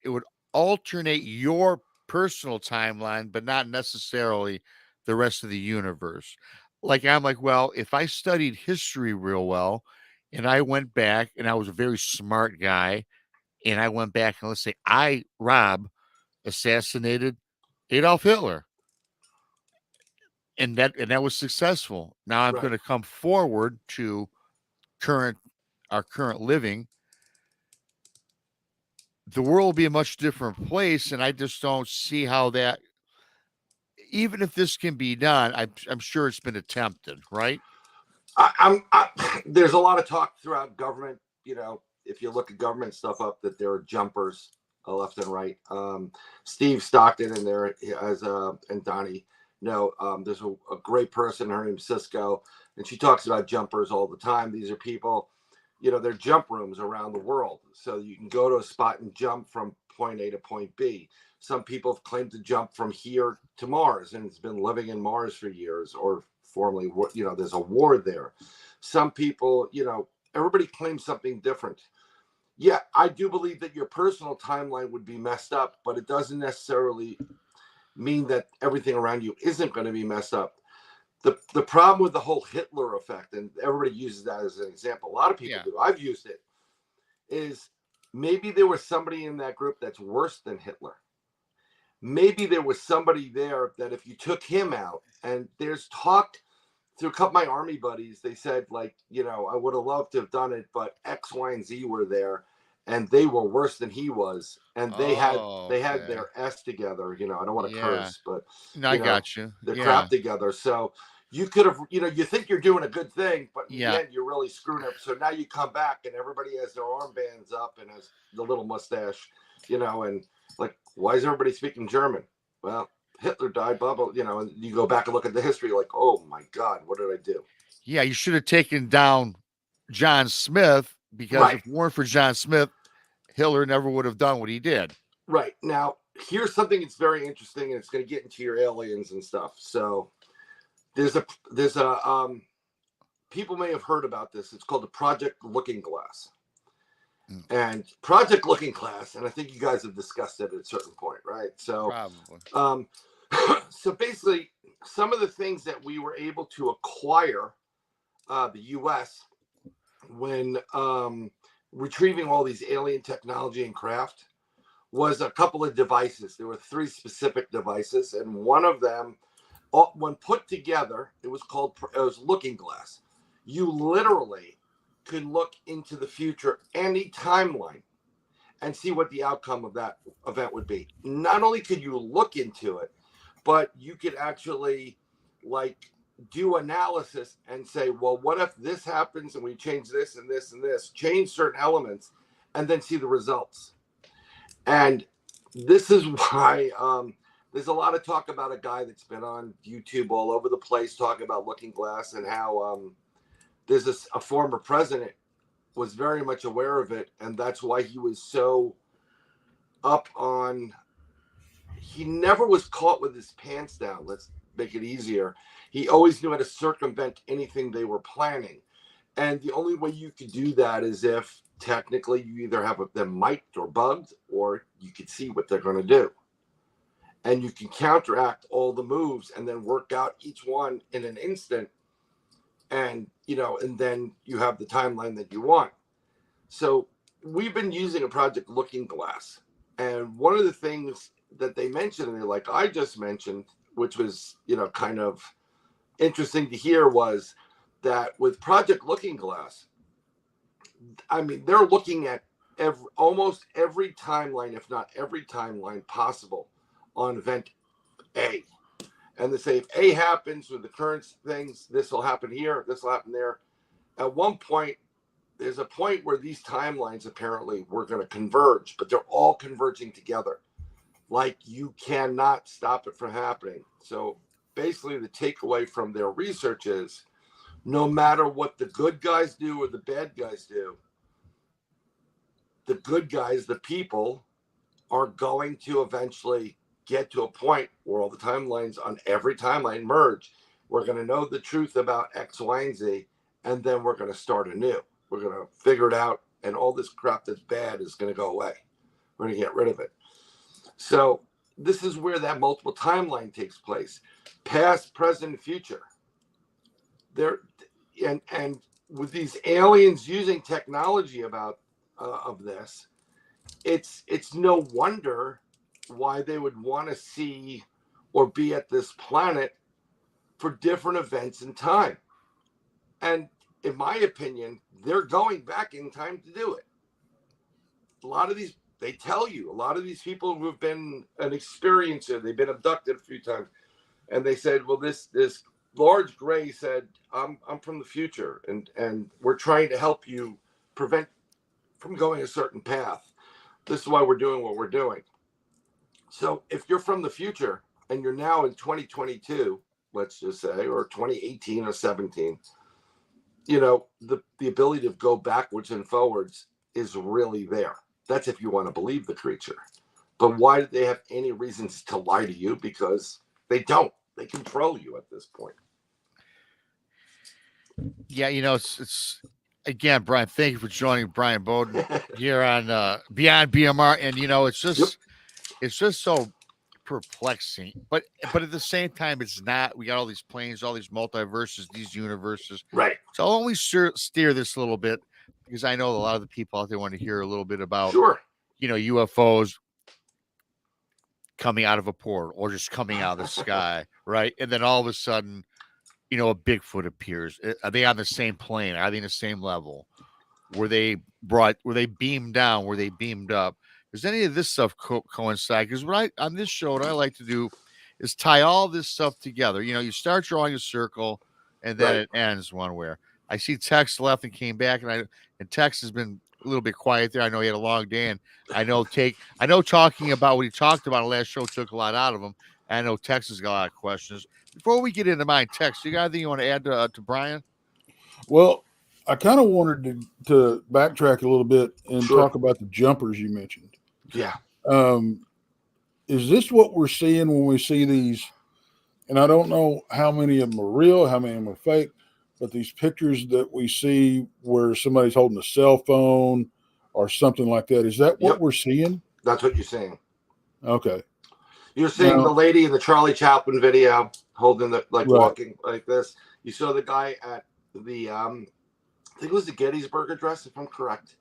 it would alternate your personal timeline, but not necessarily the rest of the universe. Like, I'm like, well, if I studied history real well and I went back and I was a very smart guy and I went back and let's say Rob, assassinated Adolf Hitler and that was successful. Now I'm going to come forward to our current living. The world will be a much different place, and I just don't see how that. Even if this can be done, I'm sure it's been attempted, right? There's a lot of talk throughout government. If you look at government stuff up, that there are jumpers left and right. Steve Stockton in there and Donnie. There's a great person. Her name's Cisco, and she talks about jumpers all the time. These are people. They're jump rooms around the world. So you can go to a spot and jump from point A to point B. Some people have claimed to jump from here to Mars and it's been living in Mars for years, or formerly, there's a war there. Some people, everybody claims something different. Yeah, I do believe that your personal timeline would be messed up, but it doesn't necessarily mean that everything around you isn't going to be messed up. The problem with the whole Hitler effect, and everybody uses that as an example, a lot of people do, I've used it, is maybe there was somebody in that group that's worse than Hitler. Maybe there was somebody there that if you took him out, and there's talk through a couple of my army buddies, they said, like, I would have loved to have done it, but X, Y, and Z were there, and they were worse than he was, and they had their S together. I don't want to curse, but I got you. Their crap together. So you could have, you think you're doing a good thing, but in the end, you're really screwing up. So now you come back and everybody has their armbands up and has the little mustache, and like, why is everybody speaking German? Well, Hitler died, blah, blah, and you go back and look at the history, like, oh my God, what did I do? Yeah, you should have taken down John Smith, because if it weren't for John Smith, Hitler never would have done what he did. Right. Now, here's something that's very interesting, and it's going to get into your aliens and stuff. So there's a people may have heard about this. It's called the Project Looking Glass. And Project Looking Glass, and I think you guys have discussed it at a certain point, right? So, so basically, some of the things that we were able to acquire, the U.S., when retrieving all these alien technology and craft, was a couple of devices. There were 3 specific devices, and one of them, when put together, it was Looking Glass. You literally could look into the future, any timeline, and see what the outcome of that event would be. Not only could you look into it, but you could actually do analysis and say, well, what if this happens and we change this and this and this, change certain elements, and then see the results. And this is why there's a lot of talk about a guy that's been on YouTube all over the place talking about Looking Glass, and how there's a former president was very much aware of it, and that's why he was so up on he never was caught with his pants down. Let's make it easier. He always knew how to circumvent anything they were planning. And the only way you could do that is if technically you either have them mic'd or bugged, or you could see what they're going to do. And you can counteract all the moves and then work out each one in an instant. And, and then you have the timeline that you want. So we've been using a project Looking Glass. And one of the things that they mentioned, and like I just mentioned, which was, kind of interesting to hear, was that with Project Looking Glass, I mean, they're looking at almost every timeline, if not every timeline possible on event A. And they say if A happens with the current things, this will happen here, this will happen there. At one point, there's a point where these timelines apparently were going to converge, but they're all converging together. Like, you cannot stop it from happening. So basically the takeaway from their research is no matter what the good guys do or the bad guys do, the good guys, the people, are going to eventually get to a point where all the timelines on every timeline merge. We're going to know the truth about X, Y, and Z, and then we're going to start anew. We're going to figure it out, and all this crap that's bad is going to go away. We're going to get rid of it. So this is where that multiple timeline takes place. Past, present, future. And with these aliens using technology of this, it's no wonder why they would want to see or be at this planet for different events in time. And in my opinion, they're going back in time to do it. A lot of these, they tell you, a lot of these people who have been an experiencer, they've been abducted a few times, and they said, well, this large gray said, I'm from the future, and we're trying to help you prevent from going a certain path. This is why we're doing what we're doing. So if you're from the future and you're now in 2022, let's just say, or 2018 or 17, the ability to go backwards and forwards is really there. That's if you want to believe the creature. But why do they have any reasons to lie to you? Because they don't. They control you at this point. Yeah, it's again, Brian, thank you for joining Brian Bowden here on Beyond BMR. And it's just so perplexing. But at the same time, it's not. We got all these planes, all these multiverses, these universes. Right. So I'll only steer this a little bit, because I know a lot of the people out there want to hear a little bit about UFOs coming out of a portal or just coming out of the sky, right? And then all of a sudden, a Bigfoot appears. Are they on the same plane? Are they in the same level? Were they beamed down? Were they beamed up? Does any of this stuff coincide? Because on this show, what I like to do is tie all this stuff together. You start drawing a circle, and then it ends one where I see Tex left and came back, and Tex has been a little bit quiet there. I know he had a long day, and I know talking about what he talked about on the last show took a lot out of him. And I know Tex has got a lot of questions. Before we get into mine, Tex, you got anything you want to add to Brian? Well, I kind of wanted to backtrack a little bit and talk about the jumpers you mentioned. Yeah. Is this what we're seeing when we see these? And I don't know how many of them are real, how many of them are fake, but these pictures that we see where somebody's holding a cell phone or something like that, is that what we're seeing? That's what you're seeing. Okay. You're seeing the lady in the Charlie Chaplin video holding walking like this. You saw the guy at the, I think it was the Gettysburg Address, if I'm correct.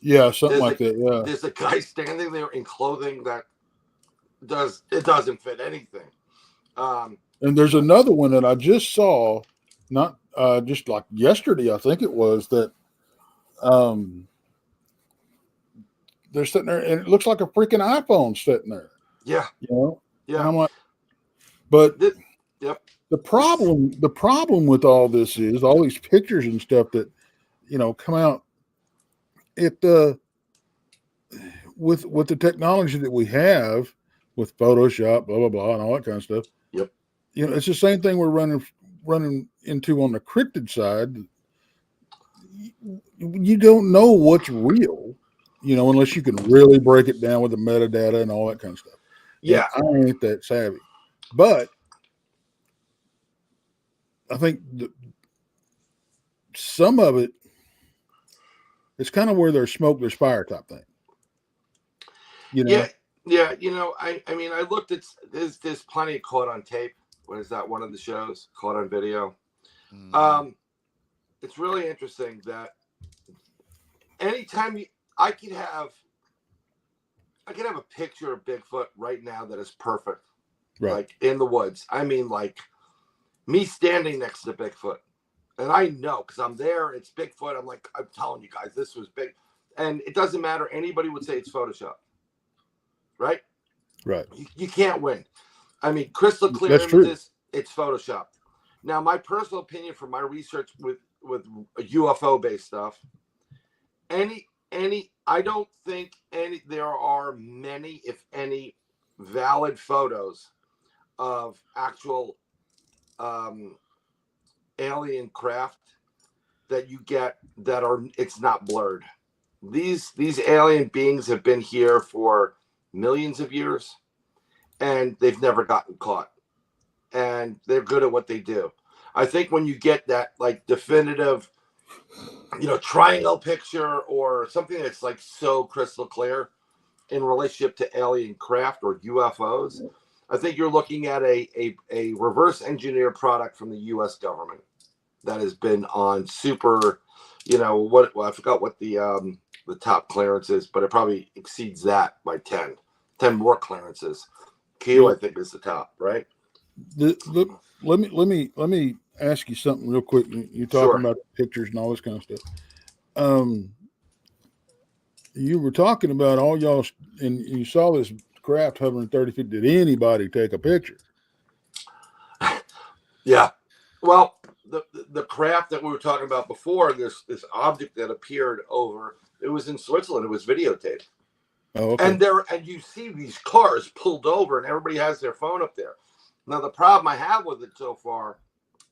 Yeah, something like that. Yeah. There's a guy standing there in clothing that doesn't fit anything. And there's another one that I just saw, not just like yesterday, I think it was, that they're sitting there and it looks like a freaking iPhone sitting there. Yeah. Yeah. And I'm like, but the problem with all this is all these pictures and stuff that, come out, with the technology that we have with Photoshop, blah, blah, blah, and all that kind of stuff. Yep. It's the same thing we're running into on the cryptid side. You don't know what's real, unless you can really break it down with the metadata and all that kind of stuff. Yeah. I ain't that savvy. But I think some of it, it's kind of where there's smoke, there's fire type thing. You know? Yeah. You know, I mean, I looked at, there's plenty of caught on tape. What is that? One of the shows, caught on video. It's really interesting that anytime I could have a picture of Bigfoot right now that is perfect, right, like in the woods. I mean, like me standing next to Bigfoot, and I know because I'm there. It's Bigfoot. I'm like, I'm telling you guys, this was big, and it doesn't matter. Anybody would say it's Photoshop, right? Right. You can't win. I mean, crystal clear That's images. True. It's Photoshop. Now, my personal opinion from my research with UFO based stuff, I don't think there are many, if any, valid photos of actual alien craft that you get that are, it's not blurred. These alien beings have been here for millions of years and they've never gotten caught, and they're good at what they do. I think when you get that like definitive, triangle picture or something that's like so crystal clear in relationship to alien craft or UFOs, I think you're looking at a reverse engineered product from the U.S. government that has been on super, I forgot what the top clearance is, but it probably exceeds that by 10 more clearances. Q, I think, is the top, right? Let me ask you something real quick. You're talking about pictures and all this kind of stuff. You were talking about all y'all, and you saw this craft hovering 30 feet. Did anybody take a picture? Yeah. Well, the craft that we were talking about before, this object that appeared over, it was in Switzerland. It was videotaped. Oh, okay. And you see these cars pulled over, and everybody has their phone up there. Now, the problem I have with it so far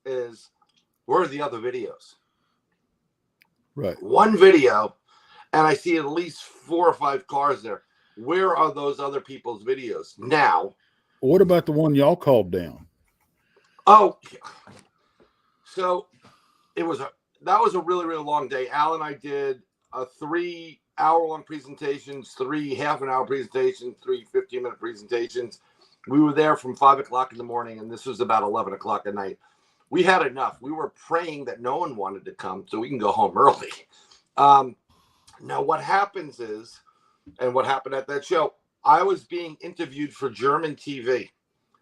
is, where are the other videos? Right. One video, and I see at least 4 or 5 cars there. Where are those other people's videos now? What about the one y'all called down? Oh, so that was a really, really long day. Al and I did 3 hour-long presentations, 3 half-an-hour presentations, 3 15-minute presentations. We were there from 5 o'clock in the morning, and this was about 11 o'clock at night. We had enough. We were praying that no one wanted to come so we can go home early. Now, what happens is, and what happened at that show, I was being interviewed for German TV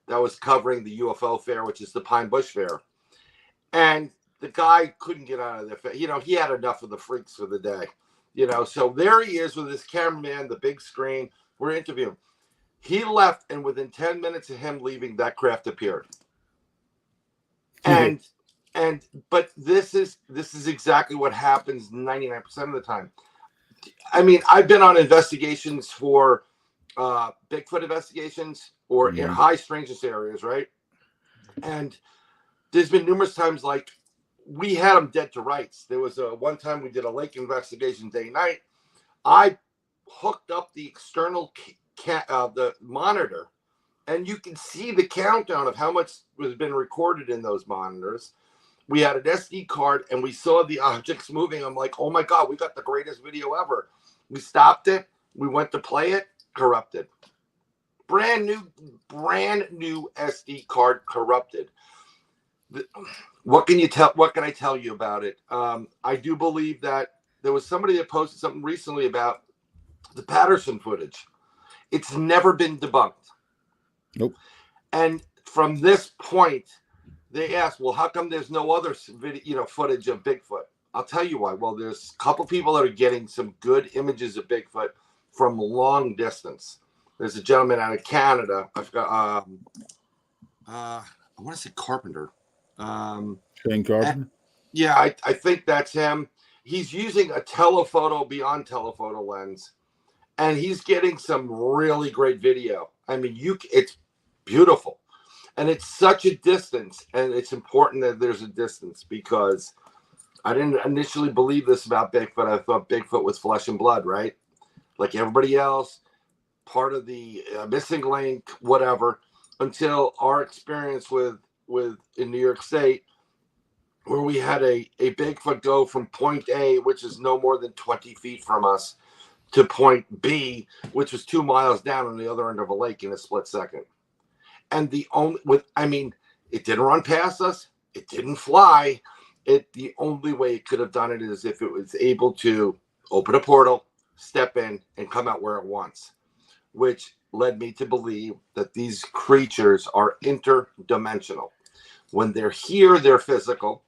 that was covering the UFO fair, which is the Pine Bush Fair. And the guy couldn't get out of there. He had enough of the freaks for the day. So there he is with his cameraman, the big screen. We're interviewing. He left, and within 10 minutes of him leaving, that craft appeared. But this is exactly what happens 99% of the time. I mean, I've been on investigations for Bigfoot investigations or in high strangeness areas, right? And there's been numerous times like we had them dead to rights. There was one time we did a lake investigation day and night. I hooked up the external the monitor, and you can see the countdown of how much has been recorded in those monitors. We had an SD card, and we saw the objects moving. I'm like, oh my God, we got the greatest video ever. We stopped it. We went to play it. Corrupted. Brand new SD card corrupted. What can I tell you about it? I do believe that there was somebody that posted something recently about the Patterson footage. It's never been debunked. Nope. And from this point, they asked, well, how come there's no other video, footage of Bigfoot? I'll tell you why. Well, there's a couple people that are getting some good images of Bigfoot from long distance. There's a gentleman out of Canada. I forgot. I want to say Carpenter. Shane Carpenter? Yeah, I think that's him. He's using a telephoto beyond telephoto lens, and he's getting some really great video. I mean, it's beautiful, and it's such a distance, and it's important that there's a distance because I didn't initially believe this about Bigfoot. I thought Bigfoot was flesh and blood, right? Like everybody else. part of the missing link, whatever, until our experience with in New York State, where we had a Bigfoot go from point A, which is no more than 20 feet from us, to point B, which was 2 miles down on the other end of a lake in a split second. And the only it didn't run past us, it didn't fly. The only way it could have done it is if it was able to open a portal, step in, and come out where it wants, which led me to believe that these creatures are interdimensional. When they're here, they're physical.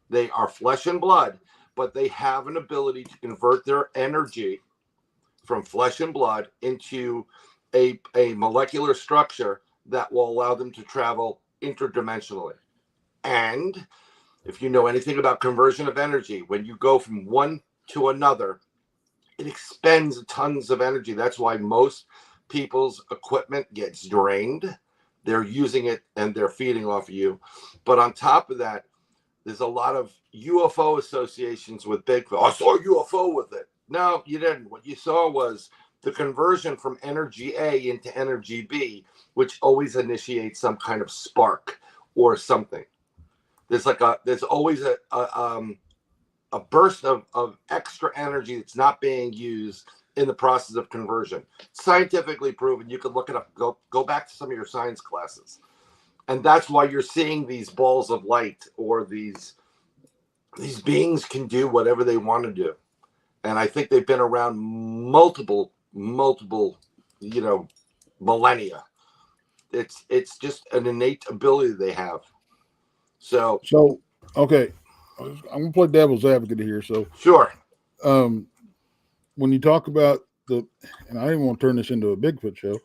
They are flesh and blood, but they have an ability to convert their energy from flesh and blood into a molecular structure that will allow them to travel interdimensionally. And if you know anything about conversion of energy, when you go from one to another, it expends tons of energy. That's why most people's equipment gets drained. They're using it and they're feeding off of you. But on top of that, there's a lot of UFO associations with Bigfoot. I saw a UFO with it. No, you didn't. What you saw was the conversion from energy A into energy B, which always initiates some kind of spark or something. There's always a burst of extra energy that's not being used in the process of conversion. Scientifically proven. You can look it up. Go back to some of your science classes. And that's why you're seeing these balls of light, or these beings can do whatever they want to do. And I think they've been around multiple, millennia. It's just an innate ability they have. So okay, I'm gonna play devil's advocate here. So sure. When you talk about and I didn't want to turn this into a Bigfoot show.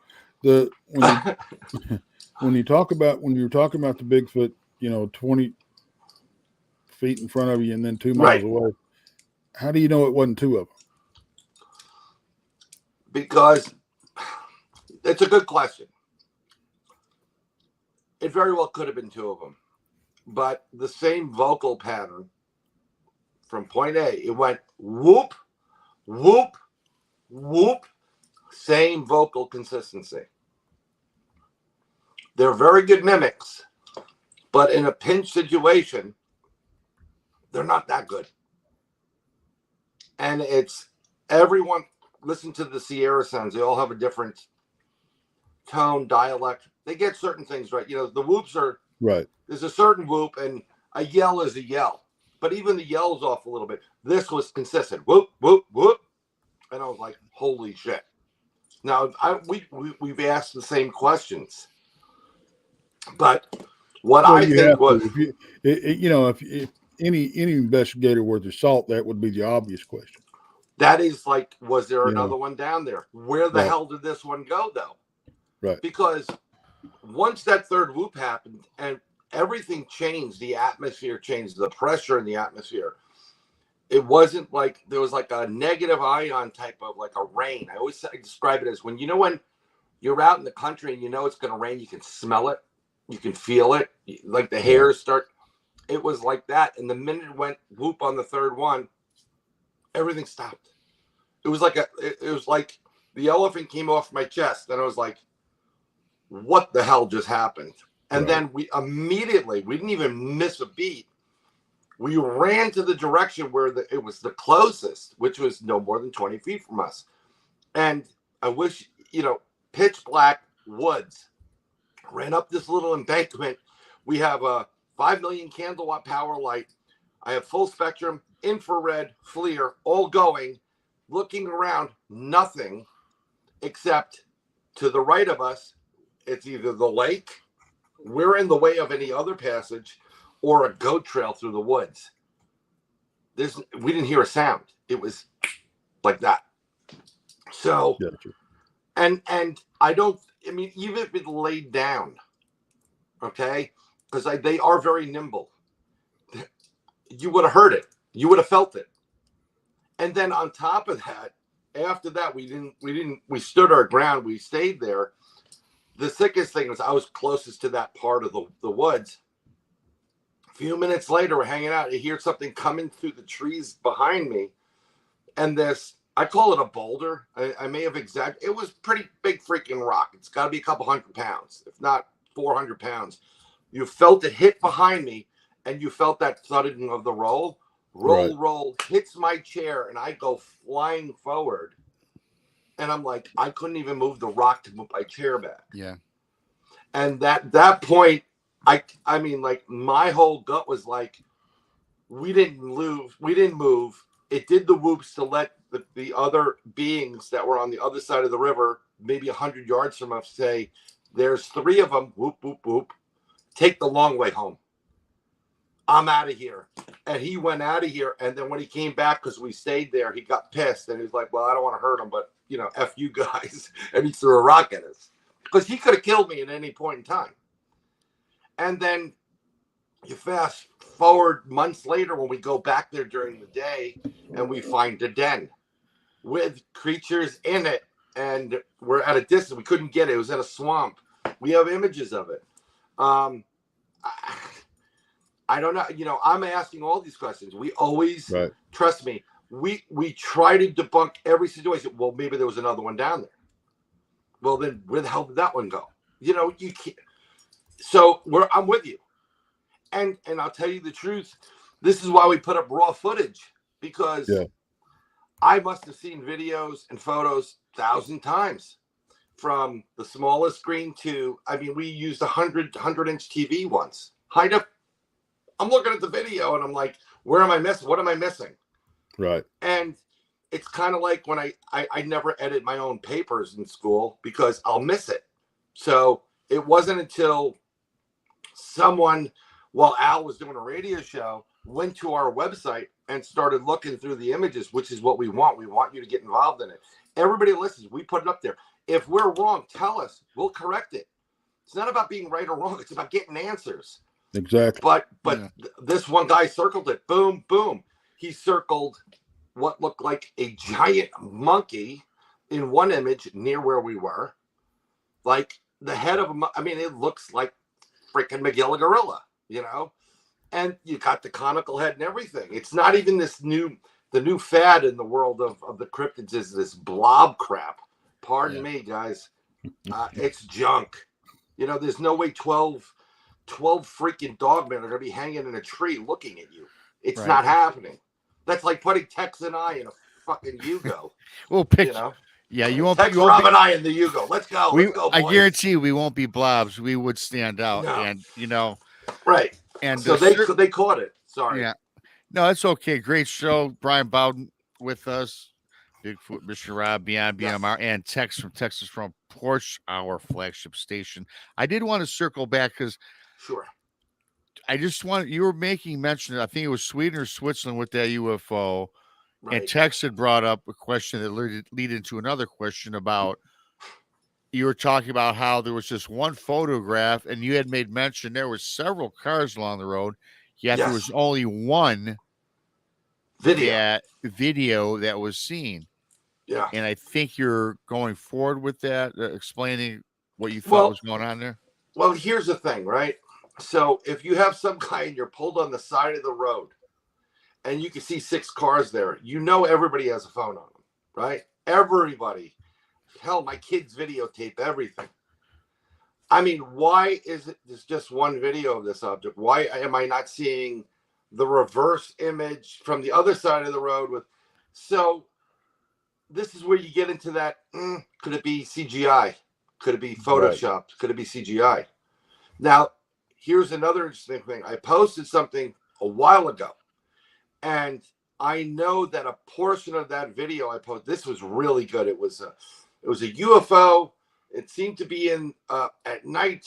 When you're talking about the Bigfoot, 20 feet in front of you and then 2 miles away, how do you know it wasn't two of them? Because it's a good question. It very well could have been two of them, but the same vocal pattern from point A, it went whoop, whoop, whoop, same vocal consistency. They're very good mimics, but in a pinch situation, they're not that good. And it's everyone listen to the Sierra sounds. They all have a different tone, dialect. They get certain things right. The whoops are right. There's a certain whoop, and a yell is a yell. But even the yell's off a little bit. This was consistent. Whoop, whoop, whoop. And I was like, holy shit. Now, we've asked the same questions. But what I think was... If any investigator worth their salt, that would be the obvious question. That is like, was there another one down there? Where the hell did this one go, though? Right. Because once that third whoop happened and everything changed, the atmosphere changed, the pressure in the atmosphere. It wasn't like there was like a negative ion type of like a rain. I always describe it as when you're out in the country and it's going to rain, you can smell it, you can feel it, like the hairs start. It was like that. And the minute it went whoop on the third one, everything stopped. It was like the elephant came off my chest, and I was like, what the hell just happened? And then we didn't even miss a beat. We ran to the direction where it was the closest, which was no more than 20 feet from us. And I wish, pitch black woods. Ran up this little embankment. We have a 5 million candle watt power light. I have full spectrum, infrared, FLIR, all going, looking around, nothing except to the right of us. It's either the lake, we're in the way of any other passage, or a goat trail through the woods. We didn't hear a sound. It was like that. So, and even if it laid down, okay, because they are very nimble, you would have heard it. You would have felt it. And then on top of that, after that, we stood our ground. We stayed there. The sickest thing was I was closest to that part of the woods. A few minutes later, we're hanging out. You hear something coming through the trees behind me. And this I call it a boulder. I may have it was pretty big freaking rock. It's got to be a couple 100 pounds, if not 400 pounds. You felt it hit behind me, and you felt that thudding of the roll. Roll, hits my chair, and I go flying forward. And I'm like, I couldn't even move the rock to move my chair back. Yeah. And that point, I mean, like, my whole gut was like, we didn't move. It did the whoops to let the other beings that were on the other side of the river, maybe 100 yards from us, say, there's 3 of them, whoop, whoop, whoop, take the long way home. I'm out of here. And he went out of here. And then when he came back, because we stayed there, he got pissed. And he was like, well, I don't want to hurt him, but, you know, F you guys. And he threw a rock at us. Because he could have killed me at any point in time. And then you fast forward months later when we go back there during the day and we find a den with creatures in it. And we're at a distance. We couldn't get it. It was in a swamp. We have images of it. I don't know. You know, I'm asking all these questions. We always, trust me, we try to debunk every situation. Well, maybe there was another one down there. Well, then where the hell did that one go? You know, you can't. So I'm with you. And I'll tell you the truth. This is why we put up raw footage, because I must have seen videos and photos 1,000 times, from the smallest screen to, I mean, we used 100-inch TV once. High def. I'm looking at the video and I'm like, where am I missing? What am I missing? Right. And it's kind of like when I never edit my own papers in school because I'll miss it. So it wasn't until someone, while Al was doing a radio show, went to our website and started looking through the images, which is what we want. We want you to get involved in it. Everybody listens. We put it up there. If we're wrong, tell us. We'll correct it. It's not about being right or wrong. It's about getting answers. Exactly. But this one guy circled it. Boom, boom. He circled what looked like a giant monkey in one image near where we were. Like the head of a, I mean, it looks like freaking Magilla gorilla, you know? And you got the conical head and everything. It's not even the new fad in the world of the cryptids is this blob crap. Pardon me, guys. It's junk. You know, there's no way 12 freaking dogmen are going to be hanging in a tree looking at you. It's not happening. That's like putting Tex and I in a fucking Yugo. We'll pick, you know? Yeah, you won't. Tex, Rob, and I in the Yugo. Let's go. Let's go, boys. I guarantee we won't be blobs. We would stand out, and you know, right. And so they caught it. Sorry. Yeah. No, it's okay. Great show. Bryan Bowden with us. Bigfoot, Mr. Rob, BeyondBMR, and Tex from Texas from Porsche, our flagship station. I did want to circle back because I just want, you were making mention, I think it was Sweden or Switzerland with that UFO. Right. And Tex had brought up a question that lead into another question about, you were talking about how there was just one photograph and you had made mention there was several cars along the road, yet there was only one video that was seen. Yeah. And I think you're going forward with that, explaining what you thought was going on there. Well, here's the thing, right? So if you have some guy and you're pulled on the side of the road and you can see 6 cars there, you know everybody has a phone on them, right? Everybody. Hell, my kids videotape everything. I mean, why is it there's just one video of this object? Why am I not seeing the reverse image from the other side of the road with? So this is where you get into that. Could it be CGI? Could it be photoshopped? Right. Could it be CGI? Now, here's another interesting thing. I posted something a while ago, and I know that a portion of that video I posted, this was really good. It was a UFO. It seemed to be in at night.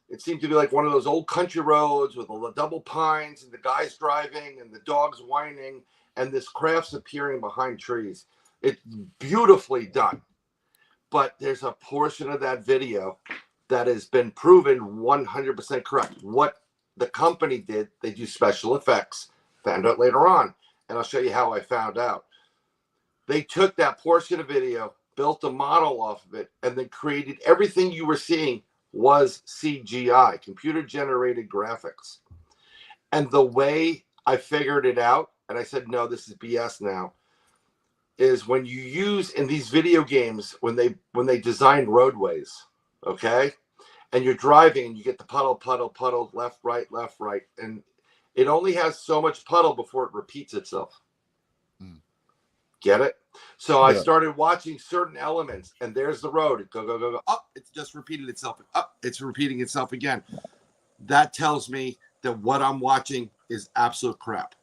It seemed to be like one of those old country roads with the double pines and the guys driving and the dogs whining and this craft's appearing behind trees. It's beautifully done. But there's a portion of that video that has been proven 100% correct. What the company did, they do special effects. Found out later on. And I'll show you how I found out. They took that portion of video, built a model off of it, and then created everything you were seeing was CGI, computer-generated graphics. And the way I figured it out, and I said, no, this is BS now. is when you use in these video games when they design roadways, okay, and you're driving and you get the puddle, left, right, and it only has so much puddle before it repeats itself. Get it? So I started watching certain elements, and there's the road. It go. Up, it's just repeated itself. Up, it's repeating itself again. That tells me that what I'm watching is absolute crap.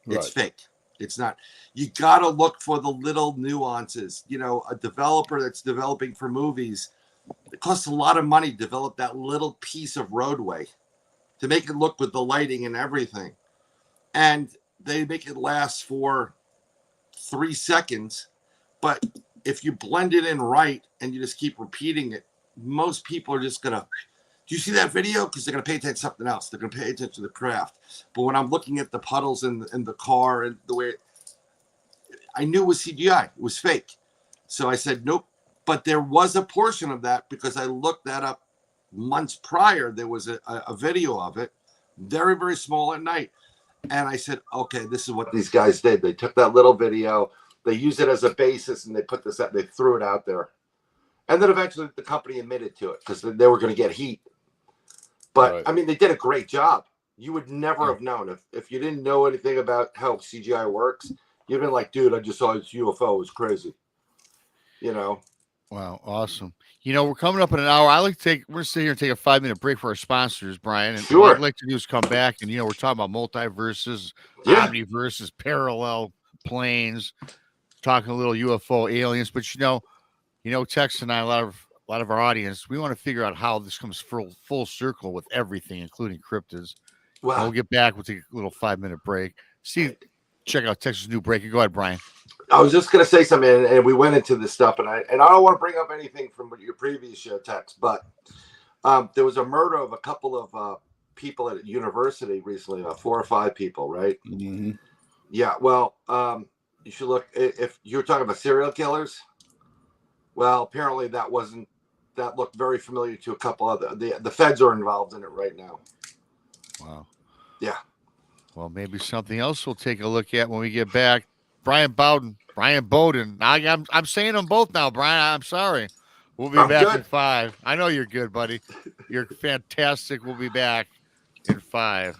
It's fake. It's not. You got to look for the little nuances. You know, a developer that's developing for movies, it costs a lot of money to develop that little piece of roadway to make it look with the lighting and everything. And they make it last for 3 seconds. But if you blend it in right and you just keep repeating it, most people are just going to, do you see that video? Because they're going to pay attention to something else. They're going to pay attention to the craft. But when I'm looking at the puddles in the car and the way, I knew it was CGI. It was fake. So I said, nope. But there was a portion of that because I looked that up months prior. There was a video of it, very, very small at night. And I said, okay, this is what these guys did. They took that little video, they used it as a basis, and they put this out, they threw it out there. And then eventually the company admitted to it because they were going to get heat. But, I mean, they did a great job. You would never have known. If you didn't know anything about how CGI works, you'd been like, dude, I just saw this UFO. It was crazy. You know? Wow, awesome. You know, we're coming up in an hour. We're going to sit here and take a 5-minute break for our sponsors, Brian. And what I'd like to do is come back and, you know, we're talking about multiverses, omniverses, parallel planes, talking a little UFO aliens. But, you know, Tex and I, a lot of our audience, we want to figure out how this comes full circle with everything, including cryptids. Wow. And we'll get back. We'll take a little 5-minute break. Check out Texas new break. Go ahead, Brian. I was just going to say something, and we went into this stuff, and I don't want to bring up anything from your previous show, Tex, but there was a murder of a couple of people at a university recently, 4 or 5 people, right? Mm-hmm. Yeah, well, you should look, if you're talking about serial killers, well, apparently that looked very familiar to a couple other, the feds are involved in it right now. Wow. Yeah. Well, maybe something else we'll take a look at when we get back. Bryan Bowden. I'm saying them both now, Brian. I'm sorry. We'll be back in 5. I know you're good, buddy. You're fantastic. We'll be back in 5.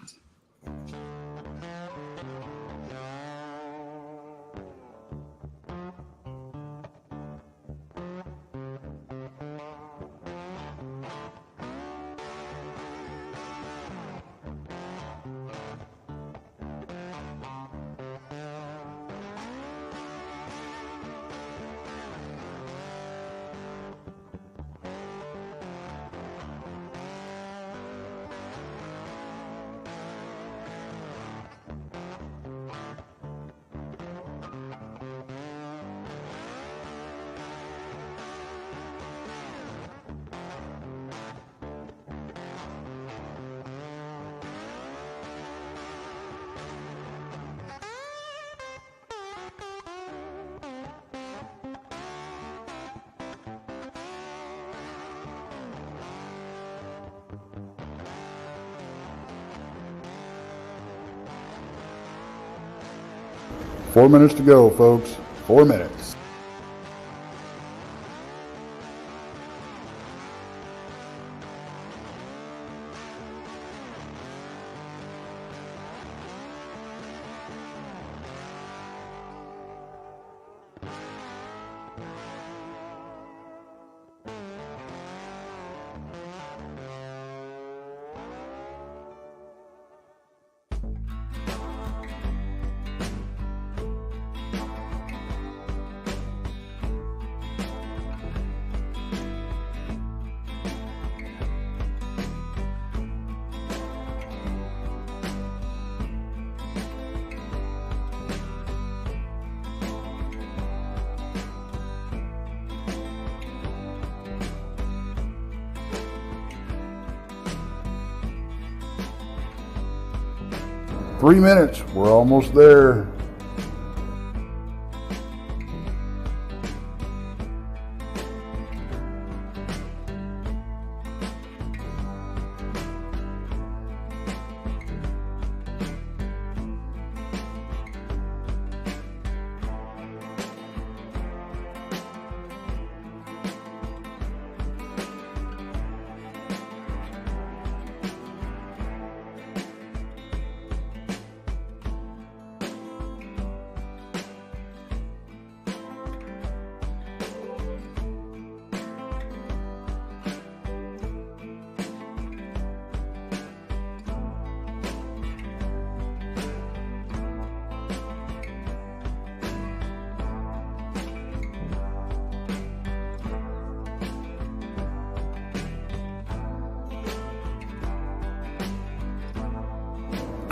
Four minutes to go, folks. 4 minutes. Three minutes. We're almost there.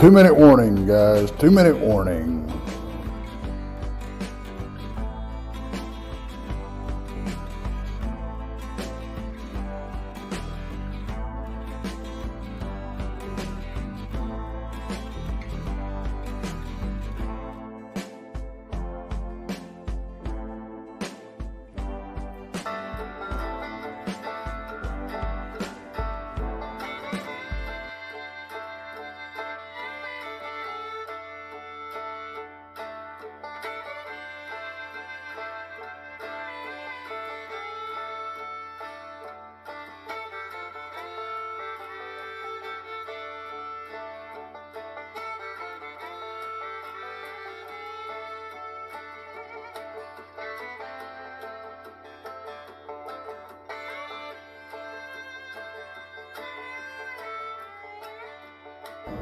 2-minute warning, guys. 2-minute warning.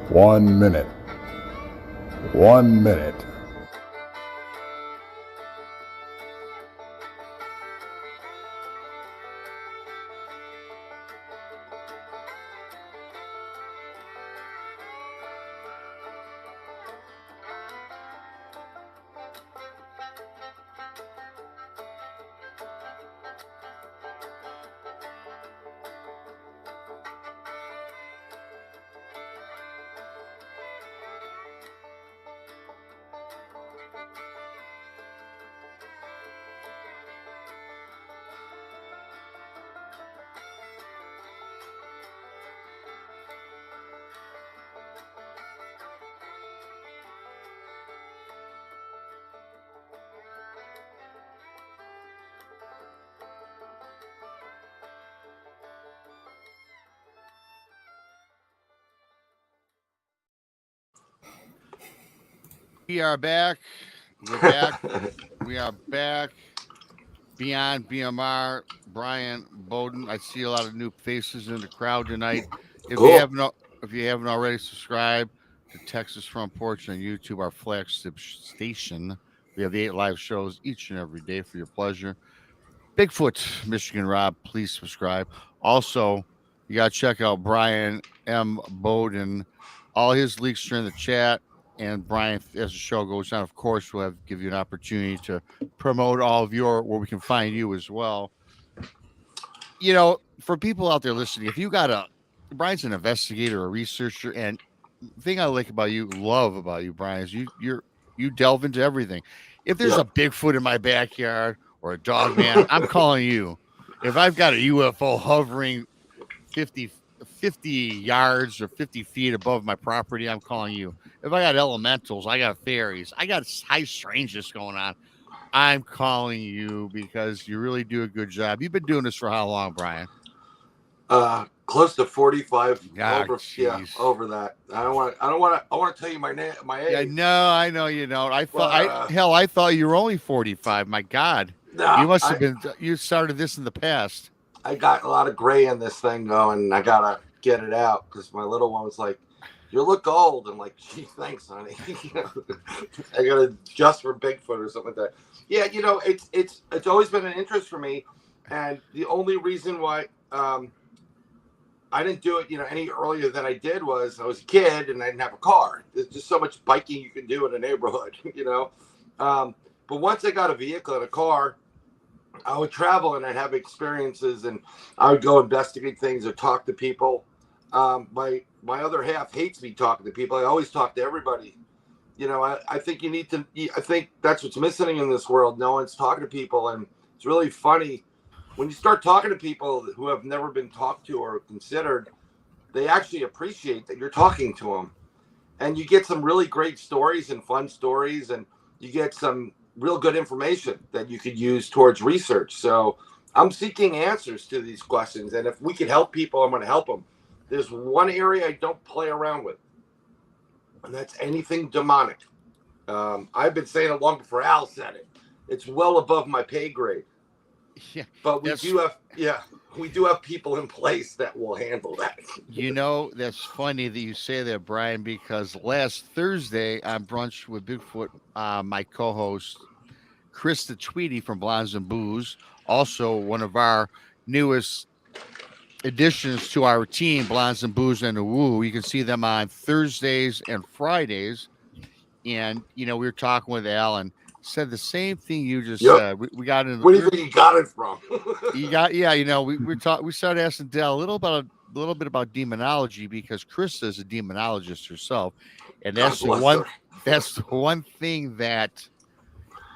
One minute. 1 minute. We are back. We're back. We are back. Beyond BMR, Bryan, Bowden. I see a lot of new faces in the crowd tonight. If Cool. if you haven't already subscribed to Texas Front Porch on YouTube, our flagship station, we have the 8 live shows each and every day for your pleasure. Bigfoot, Michigan Rob, please subscribe. Also, you got to check out Bryan M. Bowden. All his links are in the chat. And Bryan, as the show goes on, of course, we'll give you an opportunity to promote all of where we can find you as well. You know, for people out there listening, if you got Bryan's an investigator, a researcher, and the thing I love about you, Bryan, is you delve into everything. If there's a Bigfoot in my backyard or a dog man, I'm calling you. If I've got a UFO hovering 50 yards or 50 feet above my property, I'm calling you. If I got elementals, I got fairies, I got high strangeness going on, I'm calling you because you really do a good job. You've been doing this for how long, Bryan? Close to 45. Geez. Over that. I want to tell you my age. Yeah, no, I know you don't. I thought you were only 45. My God. Nah, you must have you started this in the past. I got a lot of gray in this thing going, and I gotta get it out because my little one was like, "You look old." I'm like, "Gee, thanks, honey." I gotta adjust for Bigfoot or something like that. Yeah, it's always been an interest for me, and the only reason why I didn't do it, any earlier than I did was I was a kid and I didn't have a car. There's just so much biking you can do in a neighborhood, But once I got a vehicle and a car, I would travel and I'd have experiences and I would go investigate things or talk to people. My other half hates me talking to people. I always talk to everybody. I think I think that's what's missing in this world. No one's talking to people. And it's really funny when you start talking to people who have never been talked to or considered, they actually appreciate that you're talking to them. And you get some really great stories and fun stories, and you get some real good information that you could use towards research. So I'm seeking answers to these questions. And if we can help people, I'm going to help them. There's one area I don't play around with, and that's anything demonic. I've been saying it long before Al said it. It's well above my pay grade. Yeah, but we do have people in place that will handle that. That's funny that you say that, Bryan, because last Thursday on Brunch with Bigfoot, my co-host Krista Tweedy from Blondes and Booze, also one of our newest additions to our team, Blondes and Booze and the Woo. You can see them on Thursdays and Fridays. And we were talking with Alan, said the same thing you just Yep. said. We got into. Where do you think you got it from? You got, we started asking Dell a little bit about demonology, because Krista is a demonologist herself, and that's the one thing that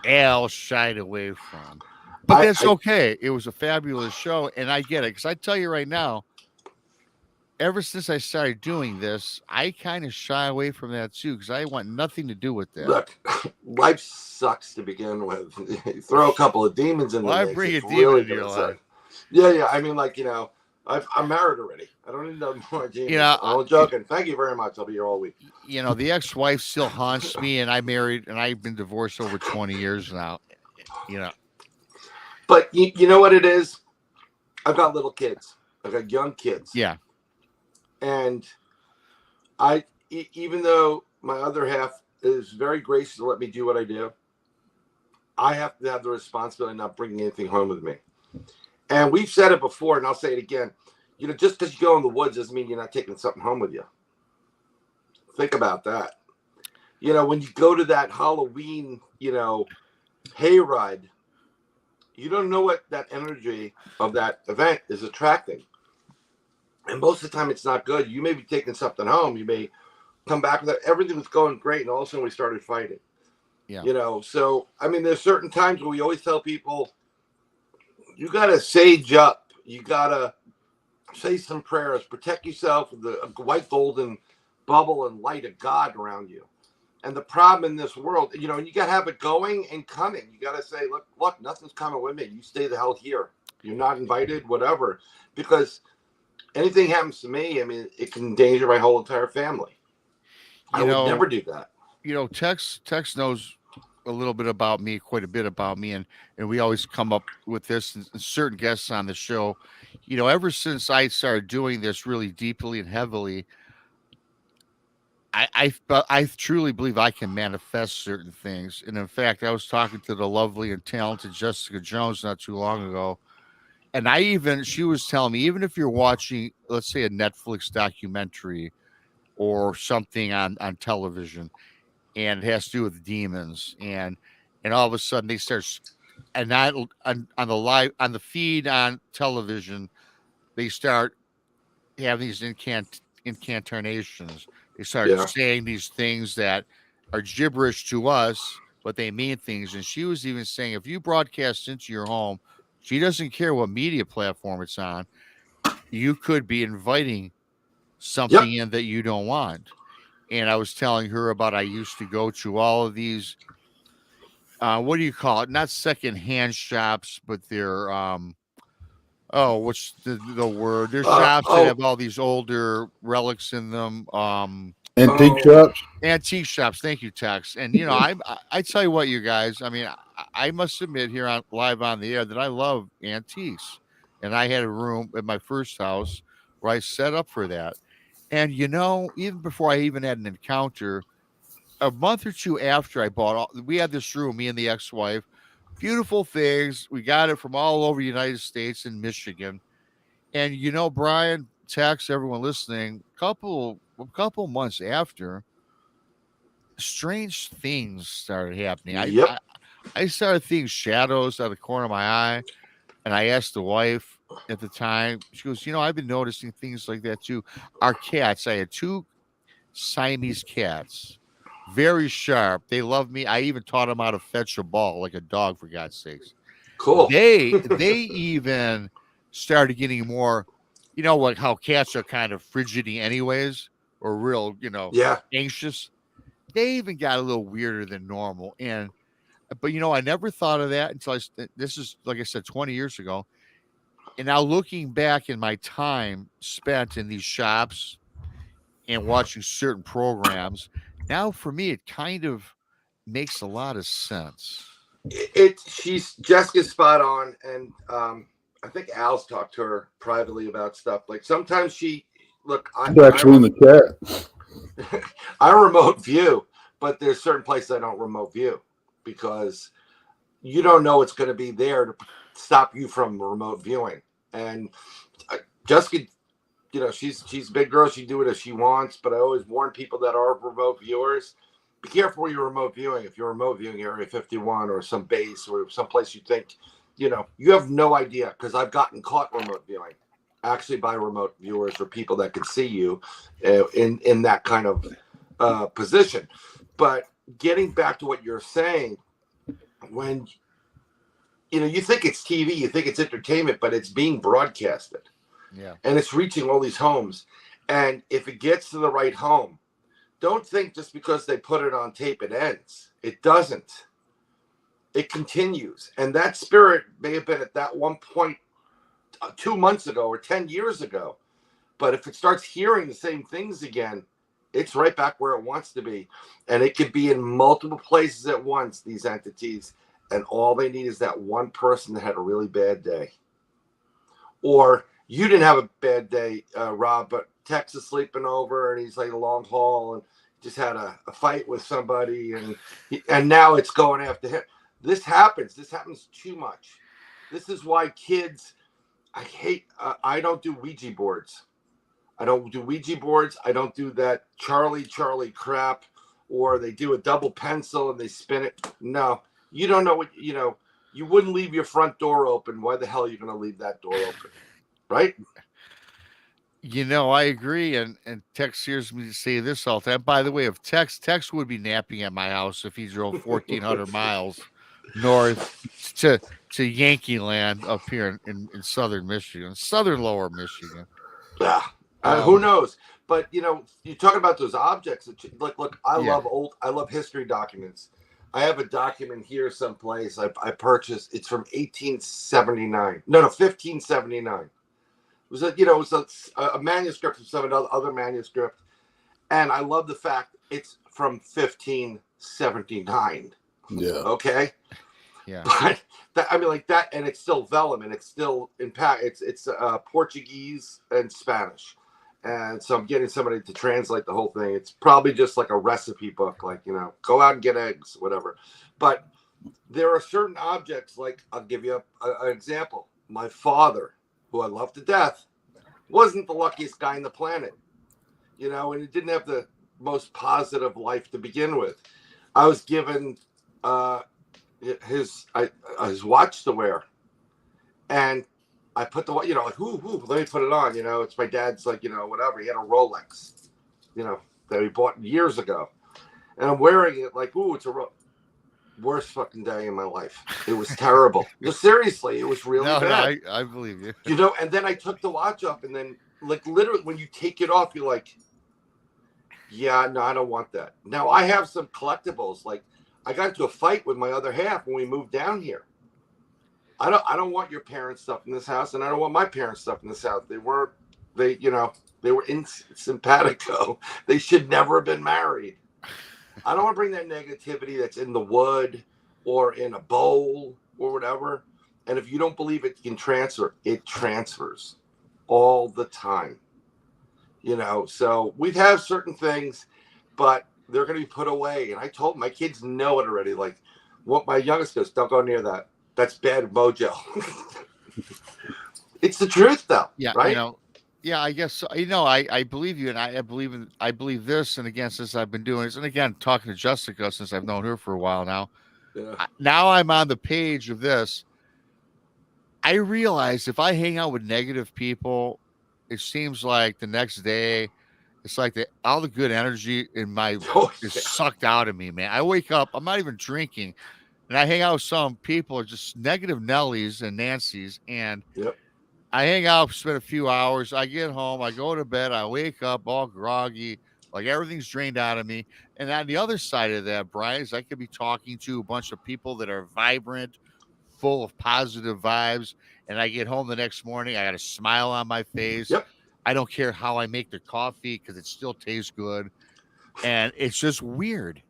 Al shied away from. But that's okay. It was a fabulous show, and I get it, because I tell you right now, ever since I started doing this, I kind of shy away from that too, because I want nothing to do with that. Look, life sucks to begin with. You throw a couple of demons in the mix. I bring a demon into your life. Yeah. I mean, I'm married already. I don't need no more demons. I'm joking. Thank you very much. I'll be here all week. The ex-wife still haunts me, and I've been divorced over 20 years now. But you know what it is? I've got little kids. I've got young kids. Yeah. And even though my other half is very gracious to let me do what I do, I have to have the responsibility of not bringing anything home with me. And we've said it before, and I'll say it again. Just because you go in the woods doesn't mean you're not taking something home with you. Think about that. When you go to that Halloween, hayride, you don't know what that energy of that event is attracting. And most of the time, it's not good. You may be taking something home. You may come back with that. Everything was going great, and all of a sudden we started fighting. Yeah. So, I mean, there's certain times where we always tell people, you got to sage up. You got to say some prayers. Protect yourself with the white golden bubble and light of God around you. And the problem in this world, and you got to have it going and coming. You got to say, look, nothing's coming with me. You stay the hell here. You're not invited, whatever. Because anything happens to me, I mean, it can endanger my whole entire family. I would never do that. Tex knows a little bit about me, quite a bit about me, and we always come up with this, and certain guests on the show. Ever since I started doing this really deeply and heavily, I truly believe I can manifest certain things. And in fact, I was talking to the lovely and talented Jessica Jones not too long ago. And she was telling me, even if you're watching, let's say, a Netflix documentary or something on television, and it has to do with demons, and all of a sudden they start, and on the feed on television, they start having these incantations. They start saying these things that are gibberish to us, but they mean things. And she was even saying, if you broadcast into your home, she doesn't care what media platform it's on, you could be inviting something in that you don't want. And I was telling her about, I used to go to all of these, what do you call it? Not secondhand shops, but they're, what's the word? There's shops that have all these older relics in them. Antique shops. Antique shops. Thank you, Tex. And I tell you what, you guys. I mean, I must admit here on live on the air that I love antiques, and I had a room at my first house where I set up for that. And even before I even had an encounter, a month or two after I bought, we had this room, me and the ex-wife, beautiful things. We got it from all over the United States and Michigan. And Bryan, Tex, everyone listening, a couple months after, strange things started happening. I started seeing shadows out of the corner of my eye, and I asked the wife at the time. She goes, I've been noticing things like that too. Our cats, I had 2 Siamese cats, very sharp. They love me. I even taught them how to fetch a ball like a dog, for God's sakes. Cool. They even started getting more, how cats are kind of frigidity anyways, or real, anxious. They even got a little weirder than normal. But I never thought of that until this is, like I said, 20 years ago. And now looking back in my time spent in these shops and watching certain programs, now for me, it kind of makes a lot of sense. Jessica's spot on. And I think Al's talked to her privately about stuff. Like sometimes I'm actually in the chat. I remote view, but there's certain places I don't remote view because you don't know what's going to be there to stop you from remote viewing. And Jessica, she's a big girl. She do it as she wants. But I always warn people that are remote viewers, be careful where you're remote viewing. If you're remote viewing Area 51 or some base or someplace you think, you have no idea, because I've gotten caught remote viewing, actually by remote viewers or people that could see you in that kind of position. But getting back to what you're saying, when you think it's TV, you think it's entertainment, but it's being broadcasted. Yeah. And it's reaching all these homes. And if it gets to the right home, don't think just because they put it on tape it ends. It doesn't. It continues. And that spirit may have been at that one point 2 months ago or 10 years ago. But if it starts hearing the same things again, it's right back where it wants to be. And it could be in multiple places at once, these entities. And all they need is that one person that had a really bad day. Or you didn't have a bad day, Rob, but Tex is sleeping over and he's like a long haul and just had a fight with somebody, and now it's going after him. This happens too much. This is why kids, I don't do Ouija boards. I don't do that Charlie crap, or they do a double pencil and they spin it. No, you don't know what, you wouldn't leave your front door open. Why the hell are you going to leave that door open? Right? I agree. And Tex hears me say this all the time. By the way, if Tex would be napping at my house if he drove 1,400 miles north to Yankee Land up here in southern Michigan, southern lower Michigan. Yeah. Who knows? But, you're talking about those objects. Look, I love history documents. I have a document here someplace I purchased. It's from 1879. No, 1579. It was a manuscript from some other manuscript. And I love the fact it's from 1579. Yeah. Okay. Yeah. But that, and it's still vellum, and it's still it's Portuguese and Spanish. And so I'm getting somebody to translate the whole thing. It's probably just like a recipe book, like, go out and get eggs, whatever. But there are certain objects, like I'll give you an example. My father, who I love to death, wasn't the luckiest guy on the planet, and he didn't have the most positive life to begin with. I was given his watch to wear, and I put the, let me put it on, it's my dad's, whatever. He had a Rolex, that he bought years ago. And I'm wearing it like, it's a worst fucking day in my life. It was terrible. Seriously, it was really bad. I believe you. And then I took the watch off, and then, literally, when you take it off, you're like, yeah, no, I don't want that. Now, I have some collectibles. Like, I got into a fight with my other half when we moved down here. I don't want your parents' stuff in this house, and I don't want my parents' stuff in this house. They were in simpatico. They should never have been married. I don't want to bring that negativity that's in the wood or in a bowl or whatever. And if you don't believe it can transfer, it transfers all the time. So we have certain things, but they're going to be put away. And I told my kids know it already. Like, what my youngest goes, don't go near that. That's bad mojo. It's the truth, though. Yeah, right? Yeah, I guess so. I believe you, and I believe this, and again, since I've been doing this, and again, talking to Jessica since I've known her for a while now. Yeah. Now I'm on the page of this. I realize if I hang out with negative people, it seems like the next day, it's like all the good energy in my is sucked out of me, man. I wake up, I'm not even drinking. And I hang out with some people, just negative Nellies and Nancy's, and I hang out, spend a few hours. I get home, I go to bed, I wake up all groggy, like everything's drained out of me. And on the other side of that, Brian, is I could be talking to a bunch of people that are vibrant, full of positive vibes, and I get home the next morning, I got a smile on my face. Yep. I don't care how I make the coffee because it still tastes good, and it's just weird.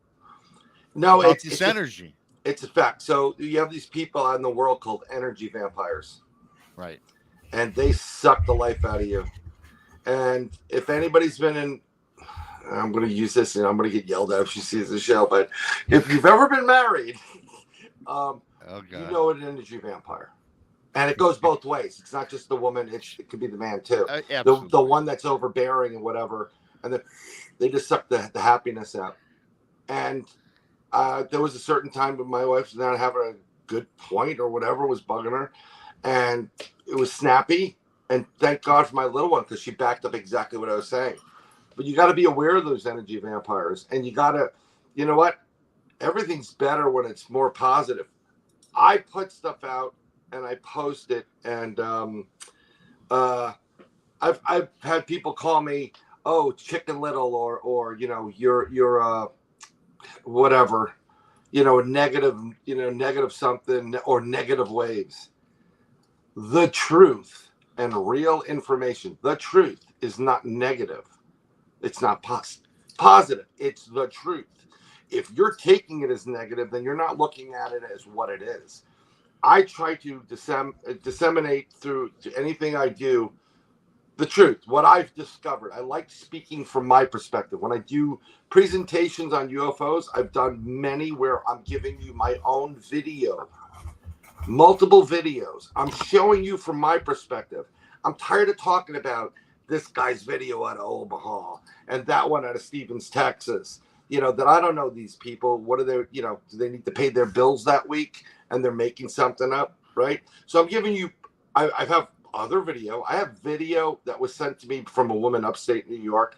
No, it's energy. It's a fact. So you have these people out in the world called energy vampires. Right. And they suck the life out of you. And if anybody's been in, I'm going to use this and I'm going to get yelled at if she sees the show, but if you've ever been married, you know an energy vampire. And it goes both ways. It's not just the woman; it could be the man too. The one that's overbearing and whatever, and then they just suck the happiness out. And there was a certain time when my wife was not having a good point or whatever was bugging her, and it was snappy. And thank God for my little one, because she backed up exactly what I was saying. But you got to be aware of those energy vampires, and you got to, you know what? Everything's better when it's more positive. I put stuff out and I post it, and I've had people call me, oh, Chicken Little, or you know, you're whatever, you know, negative something, or negative waves. The truth and real information. The truth is not negative. It's not positive. It's the truth. If you're taking it as negative, then you're not looking at it as what it is. I try to disseminate through anything I do the truth, what I've discovered. I like speaking from my perspective. When I do presentations on UFOs, I've done many where I'm giving you my own video, multiple videos. I'm showing you from my perspective. I'm tired of talking about this guy's video out of Omaha and that one out of Stevens, Texas. You know, that I don't know these people. What are they, you know, do they need to pay their bills that week and they're making something up, right? So I'm giving you, I have other video. I have video that was sent to me from a woman upstate New York.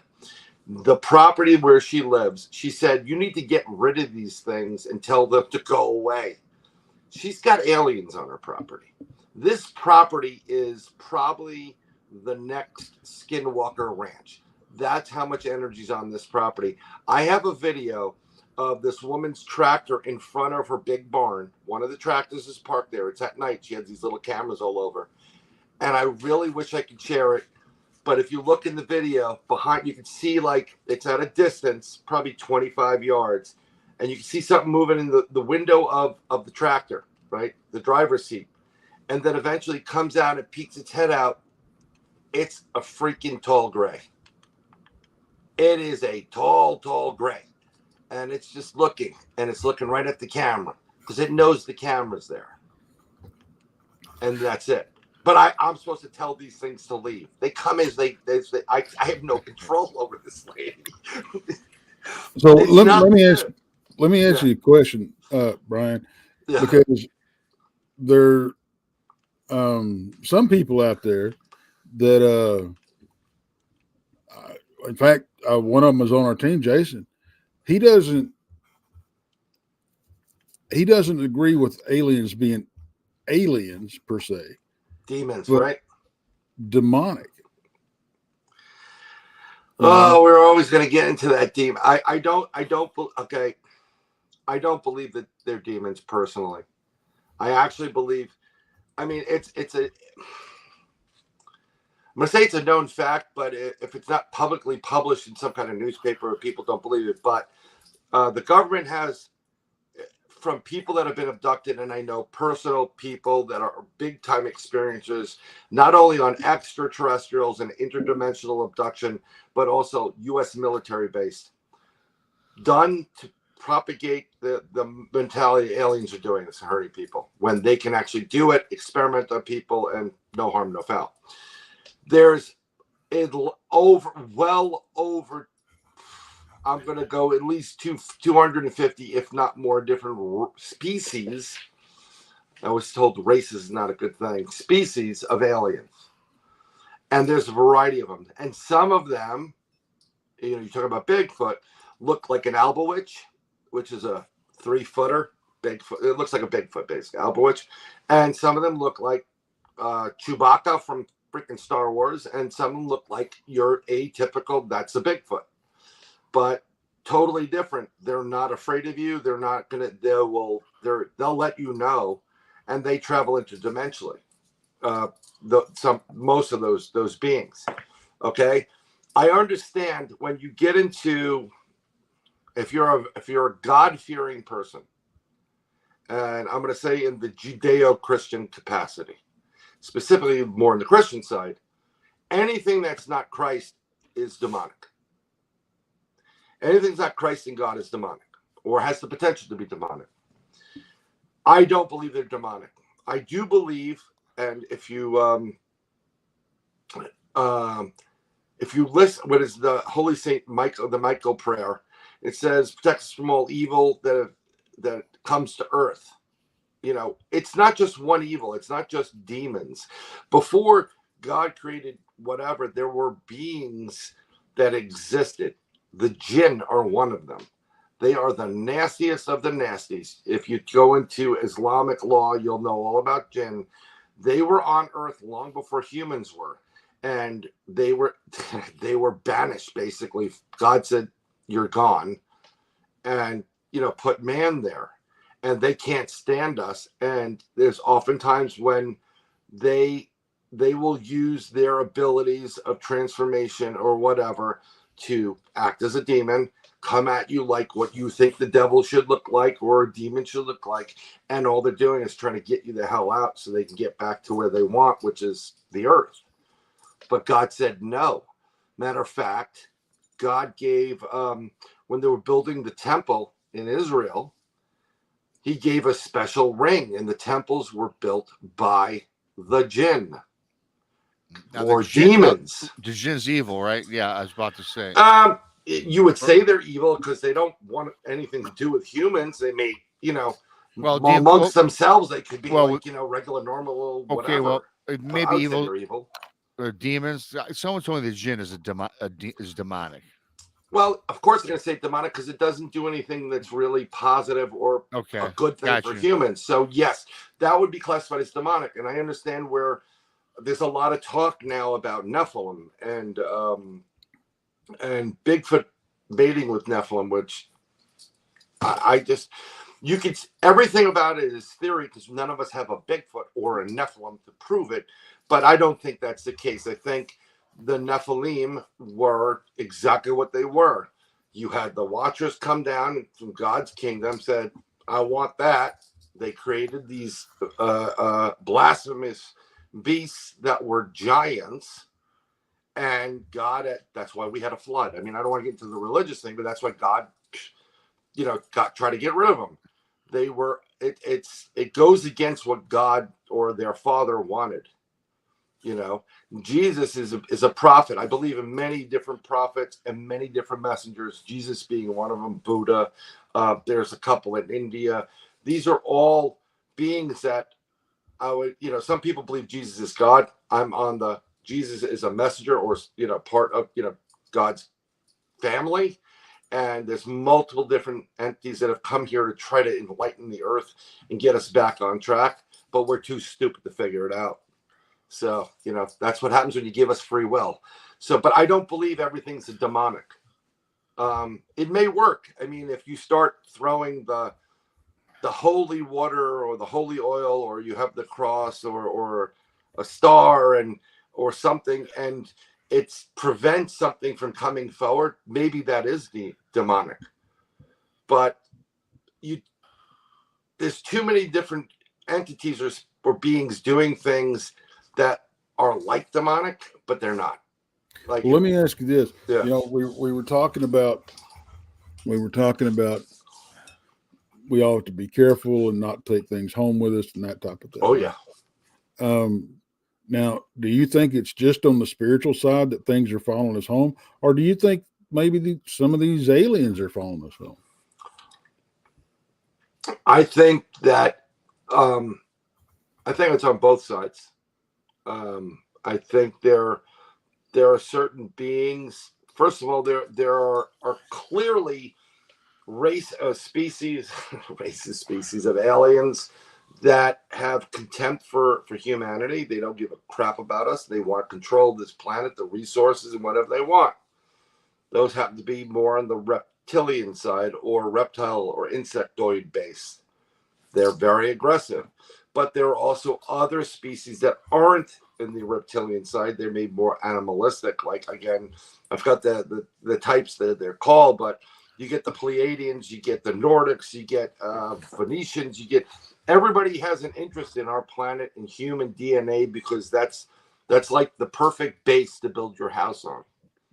The property where she lives, she said, you need to get rid of these things and tell them to go away. She's got aliens on her property. This property is probably the next Skinwalker Ranch. That's how much energy is on this property. I have a video of this woman's tractor in front of her big barn. One of the tractors is parked there. It's at night. She has these little cameras all over. And I really wish I could share it. But if you look in the video behind, you can see like it's at a distance, probably 25 yards. And you can see something moving in the window of the tractor, right? The driver's seat. And then eventually comes out and peeks its head out. It's a freaking tall gray. It is a tall gray. And it's just looking. And it's looking right at the camera. Because it knows the camera's there. And that's it. But I'm supposed to tell these things to leave. They come as I have no control over this lady. So let me ask you a question, Bryan, because there some people out there that in fact one of them is on our team, Jason. He doesn't agree with aliens being aliens per se. Demons, right? Demonic. Oh, we're always going to get into that demon. I don't believe that they're demons personally. I actually believe, I mean, I'm going to say it's a known fact, but if it's not publicly published in some kind of newspaper, people don't believe it. But the government has, from people that have been abducted, and I know personal people that are big time experiencers, not only on extraterrestrials and interdimensional abduction, but also U.S. military based, done to propagate the mentality aliens are doing this, hurting people, when they can actually do it, experiment on people, and no harm, no foul. There's well over, I'm going to go at least 250, if not more, different species. I was told race is not a good thing. Species of aliens. And there's a variety of them. And some of them, you know, you talk about Bigfoot, look like an Albowitch, which is a 3-footer. Bigfoot. It looks like a Bigfoot, basically, Albowitch. And some of them look like Chewbacca from freaking Star Wars. And some of them look like your atypical, that's a Bigfoot. But totally different. They're not afraid of you. They're not gonna. They'll let you know, and they travel interdimensionally. Most of those beings. Okay, I understand when you get into, if you're a God-fearing person, and I'm going to say in the Judeo-Christian capacity, specifically more on the Christian side, anything that's not Christ is demonic. Anything that's not Christ and God is demonic, or has the potential to be demonic. I don't believe they're demonic. I do believe, and if you listen, what is the Holy Saint Michael, the Michael prayer? It says, "Protect us from all evil that comes to earth." You know, it's not just one evil. It's not just demons. Before God created whatever, there were beings that existed. The jinn are one of them. They are the nastiest of the nasties. If you go into Islamic law, you'll know all about jinn. They were on earth long before humans were. And they were banished, basically. God said, "You're gone." And, you know, put man there. And they can't stand us. And there's oftentimes when they will use their abilities of transformation or whatever to act as a demon, come at you like what you think the devil should look like or a demon should look like. And all they're doing is trying to get you the hell out so they can get back to where they want, which is the earth. But God said no. Matter of fact, God gave, when they were building the temple in Israel, he gave a special ring, and the temples were built by the jinn or demons. The jinn's evil, right? Yeah, I was about to say. You would say they're evil because they don't want anything to do with humans. They may, you know, amongst themselves, they could be like, you know, regular, normal, whatever. Okay, well, maybe evil. Demons. Someone told me the jinn is is demonic. Well, of course, they're going to say demonic because it doesn't do anything that's really positive or a good thing for humans. So, yes, that would be classified as demonic. And I understand where there's a lot of talk now about Nephilim and Bigfoot mating with Nephilim, which I just, you could, everything about it is theory because none of us have a Bigfoot or a Nephilim to prove it. But I don't think that's the case. I think the Nephilim were exactly what they were. You had the Watchers come down from God's kingdom, said, "I want that." They created these blasphemous beasts that were giants, and that's why we had a flood. I mean, I don't want to get into the religious thing, but that's why God, you know, tried to get rid of them. They were, it goes against what God or their father wanted. You know, Jesus is a prophet. I believe in many different prophets and many different messengers, Jesus being one of them, Buddha. There's a couple in India. These are all beings that I would, you know, some people believe Jesus is God. I'm on the Jesus is a messenger or, you know, part of, you know, God's family. And there's multiple different entities that have come here to try to enlighten the earth and get us back on track. But we're too stupid to figure it out. So, you know, that's what happens when you give us free will. So, but I don't believe everything's a demonic. It may work. I mean, if you start throwing the holy water or the holy oil, or you have the cross or a star or something, and it prevents something from coming forward, maybe that is the demonic. But there's too many different entities or beings doing things that are like demonic, but they're not. Like, well, let me ask you this. Yeah. You know, we were talking about we all have to be careful and not take things home with us and that type of thing. Oh yeah. Now, do you think it's just on the spiritual side that things are following us home, or do you think maybe some of these aliens are following us home? I think that I think it's on both sides. I think there are certain beings. First of all, there are clearly species of aliens that have contempt for humanity. They don't give a crap about us. They want control of this planet, the resources, and whatever they want. Those happen to be more on the reptilian side or reptile or insectoid base. They're very aggressive. But there are also other species that aren't in the reptilian side. They're maybe more animalistic. Like, again, I've got the types that they're called, but you get the Pleiadians, you get the Nordics, you get Phoenicians, you get everybody has an interest in our planet and human DNA because that's like the perfect base to build your house on.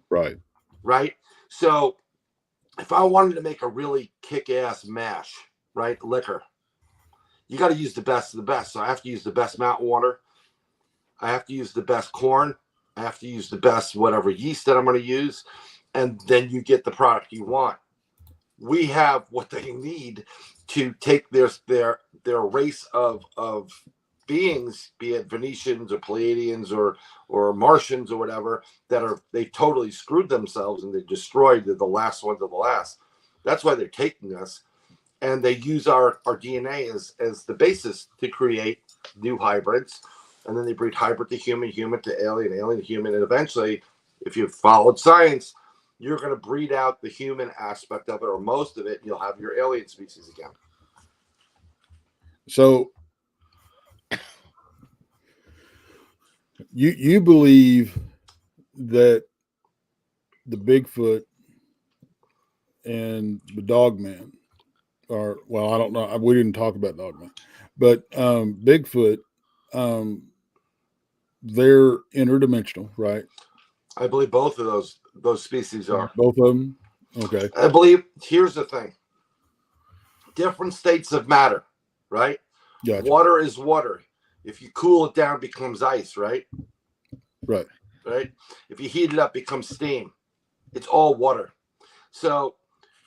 Right. Right. So if I wanted to make a really kick-ass mash, right, liquor, you got to use the best of the best. So I have to use the best mountain water. I have to use the best corn. I have to use the best whatever yeast that I'm going to use. And then you get the product you want. We have what they need to take their race of beings, be it Venetians or Pleiadians or Martians or whatever, they totally screwed themselves and they destroyed. They're the last ones of the last. That's why they're taking us. And they use our DNA as the basis to create new hybrids. And then they breed hybrid to human, human to alien, alien to human. And eventually, if you've followed science, you're going to breed out the human aspect of it, or most of it, and you'll have your alien species again. So you believe that the Bigfoot and the Dogman are, well, I don't know. We didn't talk about Dogman, but Bigfoot, they're interdimensional, right? I believe both of those species are. Both of them? Okay. I believe, here's the thing. Different states of matter, right? Gotcha. Water is water. If you cool it down, it becomes ice, right? Right. Right? If you heat it up, it becomes steam. It's all water. So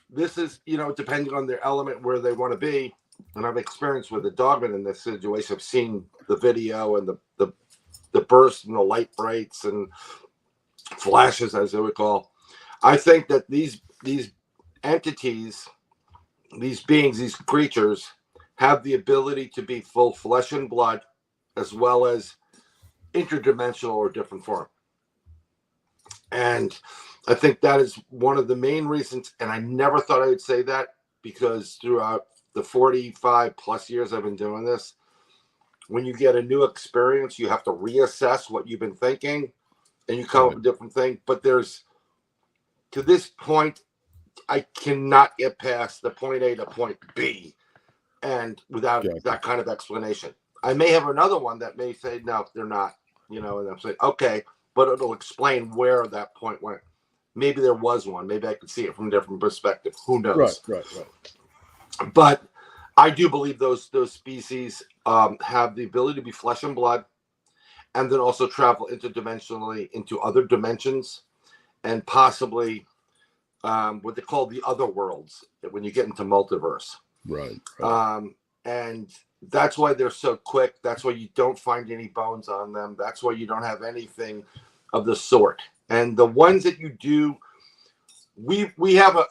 this is, depending on their element, where they want to be. And I've experienced with the Dogman in this situation. I've seen the video and the burst and the light brights and flashes, as they would call. I think that these entities, these beings, these creatures have the ability to be full flesh and blood, as well as interdimensional or different form. And I think that is one of the main reasons. And I never thought I would say that, because throughout the 45 plus years I've been doing this, when you get a new experience, you have to reassess what you've been thinking, and you come up with a different thing. But to this point, I cannot get past the point A to point B, and without that kind of explanation. I may have another one that may say, no, they're not, and I'm saying, okay, but it'll explain where that point went. Maybe there was one. Maybe I could see it from a different perspective. Who knows? Right. But I do believe those species have the ability to be flesh and blood, and then also travel interdimensionally into other dimensions, and possibly what they call the other worlds when you get into multiverse. Right. And that's why they're so quick. That's why you don't find any bones on them. That's why you don't have anything of the sort. And the ones that you do, we have a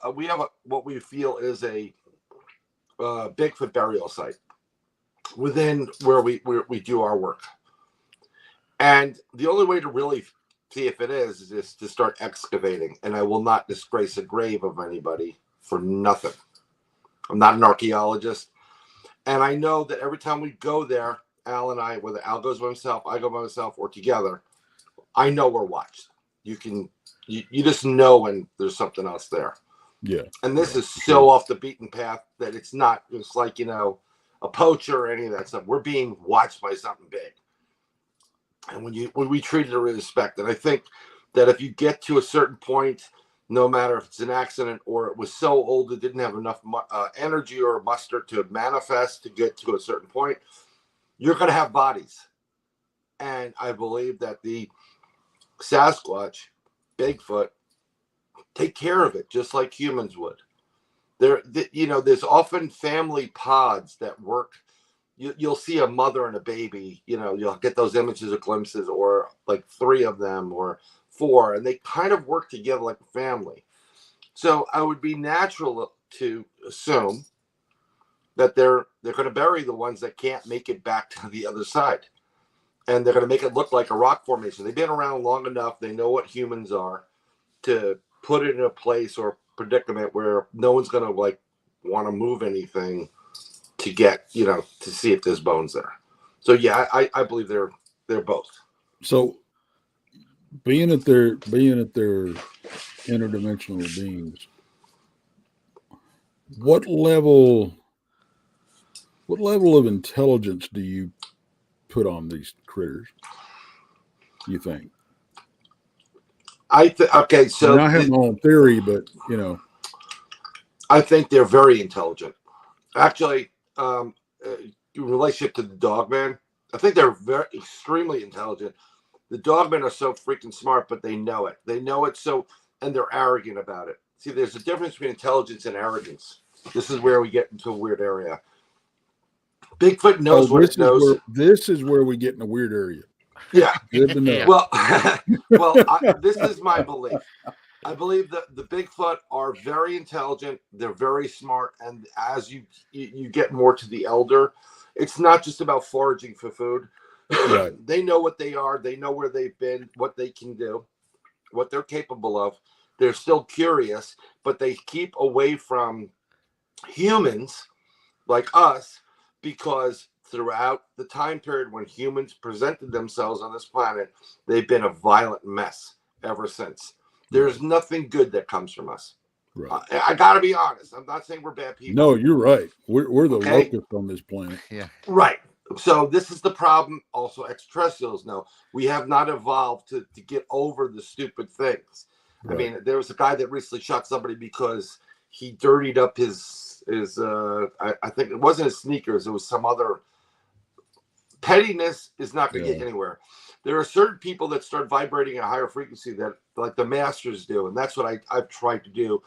what we feel is a Bigfoot burial site within where we do our work. And the only way to really see if it is just to start excavating. And I will not disgrace a grave of anybody for nothing. I'm not an archaeologist. And I know that every time we go there, Al and I, whether Al goes by himself, I go by myself, or together, I know we're watched. You just know when there's something else there. Yeah. And this is so off the beaten path that it's not just like, a poacher or any of that stuff. We're being watched by something big. And when we treat it with respect, and I think that if you get to a certain point, no matter if it's an accident or it was so old it didn't have enough energy or muster to manifest to get to a certain point, you're going to have bodies. And I believe that the Sasquatch, Bigfoot, take care of it just like humans would. There's often family pods that work. You'll see a mother and a baby, you'll get those images or glimpses, or like 3 of them or 4, and they kind of work together like a family. So I would be natural to assume that they're going to bury the ones that can't make it back to the other side. And they're going to make it look like a rock formation. They've been around long enough. They know what humans are to put it in a place or predicament where no one's going to want to move anything to get, to see if there's bones there. So yeah, I believe they're both. So being that they're interdimensional beings, what level of intelligence do you put on these critters, you think? Okay, so I have my own theory, but I think they're very intelligent. Actually, in relationship to the Dogman, I think they're very extremely intelligent. The dogmen are so freaking smart, but they know it. They know it and they're arrogant about it. See, there's a difference between intelligence and arrogance. This is where we get into a weird area. Bigfoot knows what it knows. This is where we get in a weird area. Yeah. Good to know. Well, this is my belief. I believe that the Bigfoot are very intelligent. They're very smart. And as you get more to the elder, it's not just about foraging for food. Right. They know what they are. They know where they've been, what they can do, what they're capable of. They're still curious, but they keep away from humans like us because throughout the time period when humans presented themselves on this planet, they've been a violent mess ever since. There's nothing good that comes from us. Right. I got to be honest. I'm not saying we're bad people. No, you're right. We're the locust on this planet. Yeah. Right. So this is the problem. Also, extraterrestrials know we have not evolved to get over the stupid things. Right. I mean, there was a guy that recently shot somebody because he dirtied up his I think it wasn't his sneakers. It was some other pettiness is not going to get anywhere. There are certain people that start vibrating at a higher frequency that like the masters do. And that's what I've tried to do.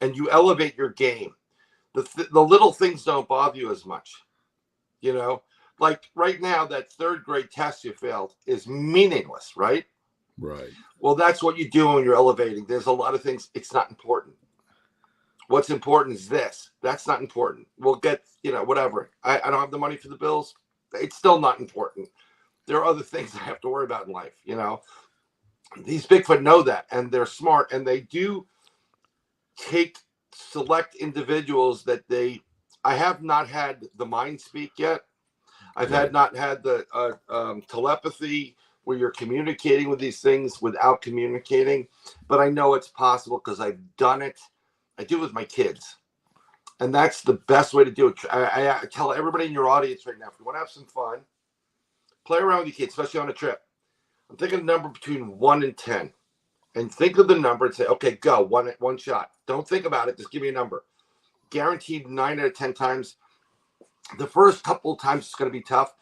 And you elevate your game. The little things don't bother you as much. You know, like right now, that third grade test you failed is meaningless, right? Right. Well, that's what you do when you're elevating. There's a lot of things. It's not important. What's important is this. That's not important. We'll get, whatever. I don't have the money for the bills. It's still not important. There are other things I have to worry about in life, These Bigfoot know that, and they're smart, and they do select individuals that I have not had the mind speak yet. I've not had the telepathy where you're communicating with these things without communicating, but I know it's possible because I've done it. I do it with my kids, and that's the best way to do it. I tell everybody in your audience right now, if you want to have some fun, play around with your kids, especially on a trip. I'm thinking a number between 1 and 10. And think of the number and say, okay, go. One shot. Don't think about it. Just give me a number. Guaranteed 9 out of 10 times. The first couple of times it's going to be tough.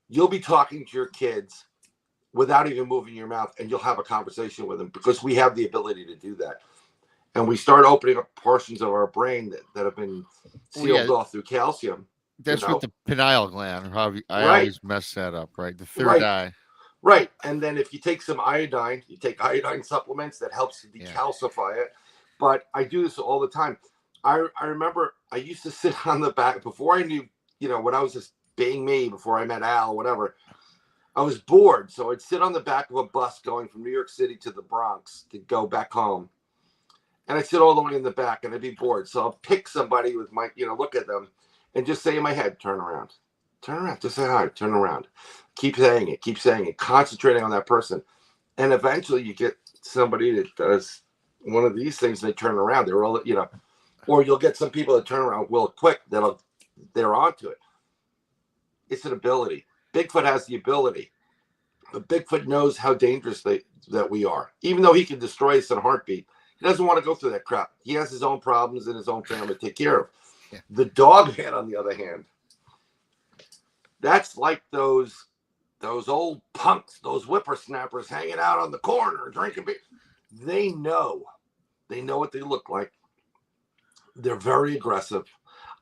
You'll be talking to your kids without even moving your mouth, and you'll have a conversation with them because we have the ability to do that. And we start opening up portions of our brain that have been sealed off through calcium. That's with the pineal gland. I always mess that up, right? The third eye. Right. And then if you take some iodine, you take iodine supplements that helps to decalcify it. But I do this all the time. I remember I used to sit on the back before I knew, when I was just being me, before I met Al, whatever. I was bored. So I'd sit on the back of a bus going from New York City to the Bronx to go back home. And I'd sit all the way in the back and I'd be bored. So I'll pick somebody with my, look at them and just say in my head, turn around, just say hi, turn around. Keep saying it, concentrating on that person. And eventually you get somebody that does one of these things and they turn around. They're all, or you'll get some people that turn around real quick they're onto it. It's an ability. Bigfoot has the ability. But Bigfoot knows how dangerous that we are. Even though he can destroy us in a heartbeat, he doesn't want to go through that crap. He has his own problems and his own family to take care of. Yeah. The dogman, on the other hand, that's like those old punks, those whippersnappers hanging out on the corner drinking beer. They know what they look like. They're very aggressive.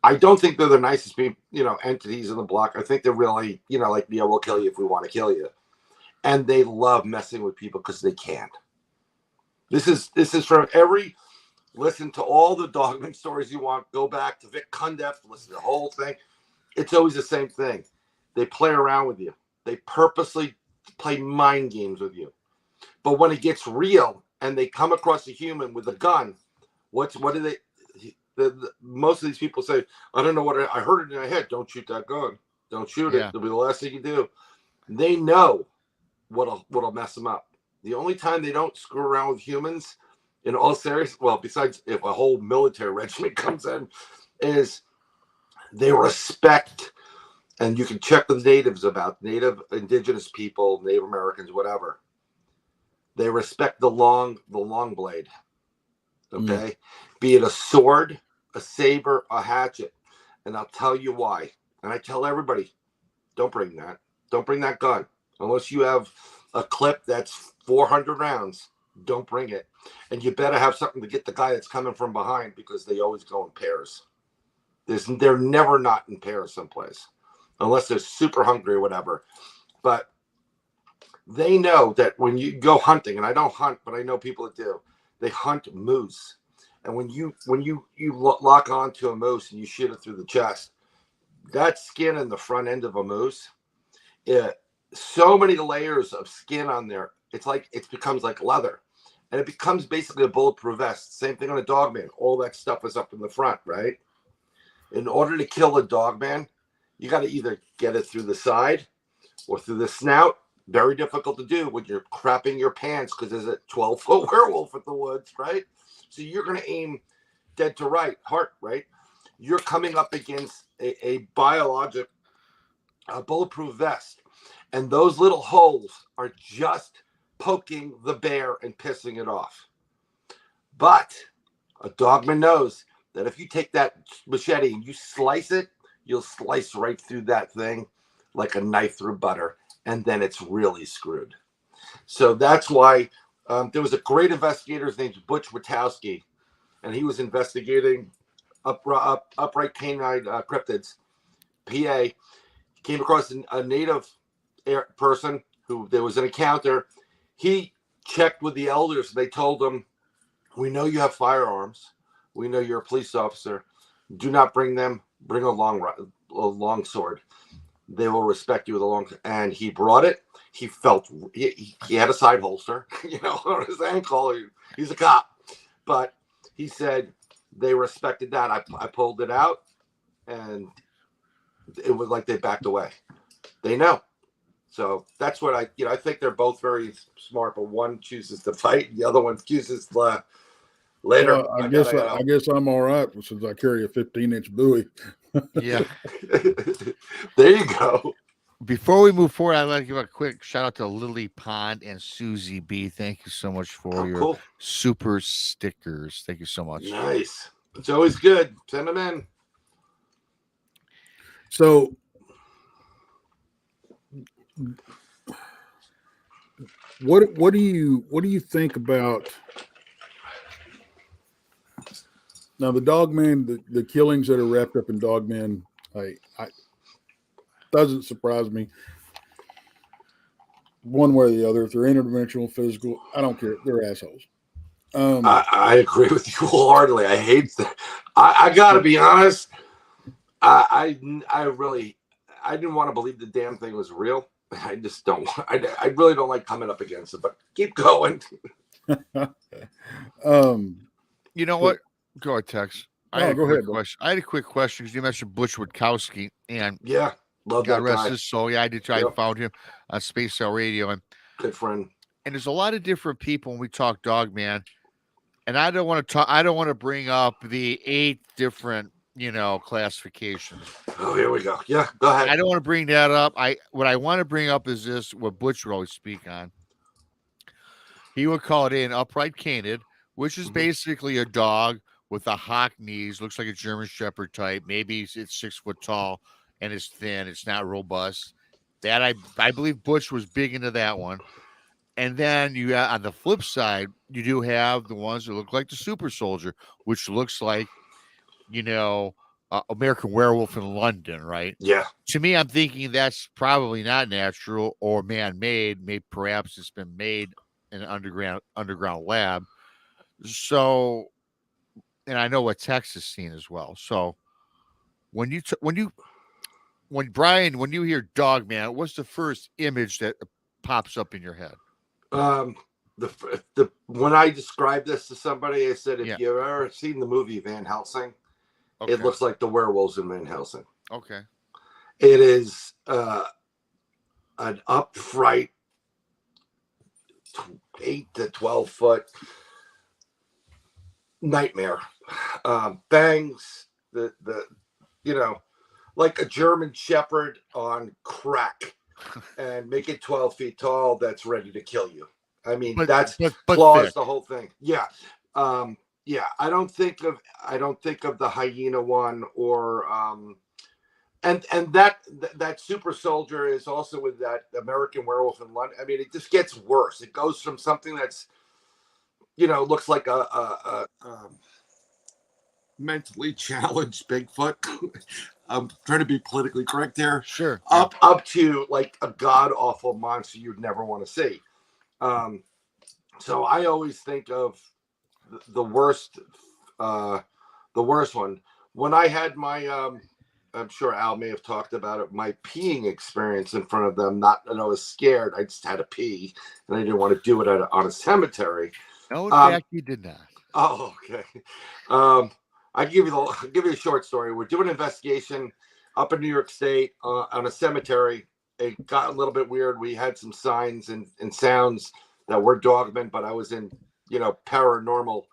I don't think they're the nicest people, entities in the block. I think they're really, we'll kill you if we want to kill you. And they love messing with people because they can't. This is from listen to all the dogman stories you want. Go back to Vic Cundiff, listen to the whole thing. It's always the same thing. They play around with you. They purposely play mind games with you. But when it gets real and they come across a human with a gun, what do they? Most of these people say, I don't know what I heard it in my head. Don't shoot that gun. Don't shoot it. It'll be the last thing you do. They know what'll mess them up. The only time they don't screw around with humans in all seriousness, well, besides if a whole military regiment comes in, is they respect, and you can check with natives about native indigenous people, Native Americans, whatever. They respect the long blade. Okay? Be it a sword, a saber, a hatchet. And I'll tell you why. And I tell everybody, don't bring that. Don't bring that gun unless you have a clip that's 400 rounds. Don't bring it, and you better have something to get the guy that's coming from behind, because they always go in pairs. They're never not in pairs someplace, unless they're super hungry or whatever. But they know that when you go hunting, and I don't hunt, but I know people that do. They hunt moose, and when you lock onto a moose and you shoot it through the chest, that skin in the front end of a moose, so many layers of skin on there. It's like it becomes like leather, and it becomes basically a bulletproof vest. Same thing on a dogman. All that stuff is up in the front, right? In order to kill a dogman, you got to either get it through the side or through the snout. Very difficult to do when you're crapping your pants because there's a 12-foot werewolf in the woods, right? So you're going to aim dead to heart, right? You're coming up against a biologic bulletproof vest, and those little holes are just poking the bear and pissing it off. But a dogman knows that if you take that machete and you slice it, you'll slice right through that thing like a knife through butter, and then it's really screwed. So that's why there was a great investigator. His name's Butch Witowski, and he was investigating upright canine cryptids. PA. He came across a native person who there was an encounter. He checked with the elders. They told him, "We know you have firearms. We know you're a police officer. Do not bring them. Bring a long sword. They will respect you with a long." And he brought it. He felt he had a side holster, on his ankle. He's a cop, but he said they respected that. I pulled it out, and it was like they backed away. They know. So that's what I think they're both very smart, but one chooses to fight, and the other one chooses to later. Well, I guess I'm all right since I carry a 15-inch buoy. Yeah. There you go. Before we move forward, I'd like to give a quick shout out to Lily Pond and Susie B. Thank you so much for your super stickers. Thank you so much. Nice. It's always good. Send them in. So what do you think about now the dogman, the killings that are wrapped up in dogmen? I doesn't surprise me one way or the other. If they're interdimensional, physical, I don't care. They're assholes. I agree with you wholeheartedly. I hate that. I gotta be honest. I didn't want to believe the damn thing was real. I just don't. I really don't like coming up against it. But keep going. You know what? Go ahead, Tex. Go ahead. I had a quick question because you mentioned Butch Witowski, and yeah, love God that rest guy. his soul. Yeah, I did try. Yep. I found him on Space Cell Radio, and good friend. And there's a lot of different people when we talk Dogman, and I don't want to talk. I don't want to bring up the 8 different classifications. Oh, here we go. Yeah, go ahead. I don't want to bring that up. What I want to bring up is this: what Butch would always speak on. He would call it an upright canid, which is basically a dog with a hawk knees, looks like a German Shepherd type. Maybe it's 6 foot tall and it's thin. It's not robust. That I believe Butch was big into that one. And then you on the flip side, you do have the ones that look like the super soldier, which looks like, American Werewolf in London, right? Yeah. To me, I'm thinking that's probably not natural or man-made. Maybe perhaps it's been made in an underground lab. So, and I know what Tex has seen as well. So, when Bryan, when you hear Dogman, what's the first image that pops up in your head? When I described this to somebody, I said, if you've ever seen the movie Van Helsing, it looks like the werewolves in Van Helsing. Okay. It is an upright 8 to 12 foot nightmare. Bangs, like a German Shepherd on crack, and make it 12 feet tall. That's ready to kill you. I mean, but claws thick. The whole thing. Yeah. Yeah. I don't think of the hyena one or And that super soldier is also with that American Werewolf in London. I mean, it just gets worse. It goes from something that's, looks like a mentally challenged Bigfoot. I'm trying to be politically correct there. Sure. Up to like a god awful monster you'd never want to see. So I always think of the worst one. When I had my I'm sure Al may have talked about it, my peeing experience in front of them. Not that I was scared. I just had to pee, and I didn't want to do it on a cemetery. No, in fact, you did not. Oh, okay. I'll give you a short story. We're doing an investigation up in New York State on a cemetery. It got a little bit weird. We had some signs and sounds that were dogmen, but I was in, paranormal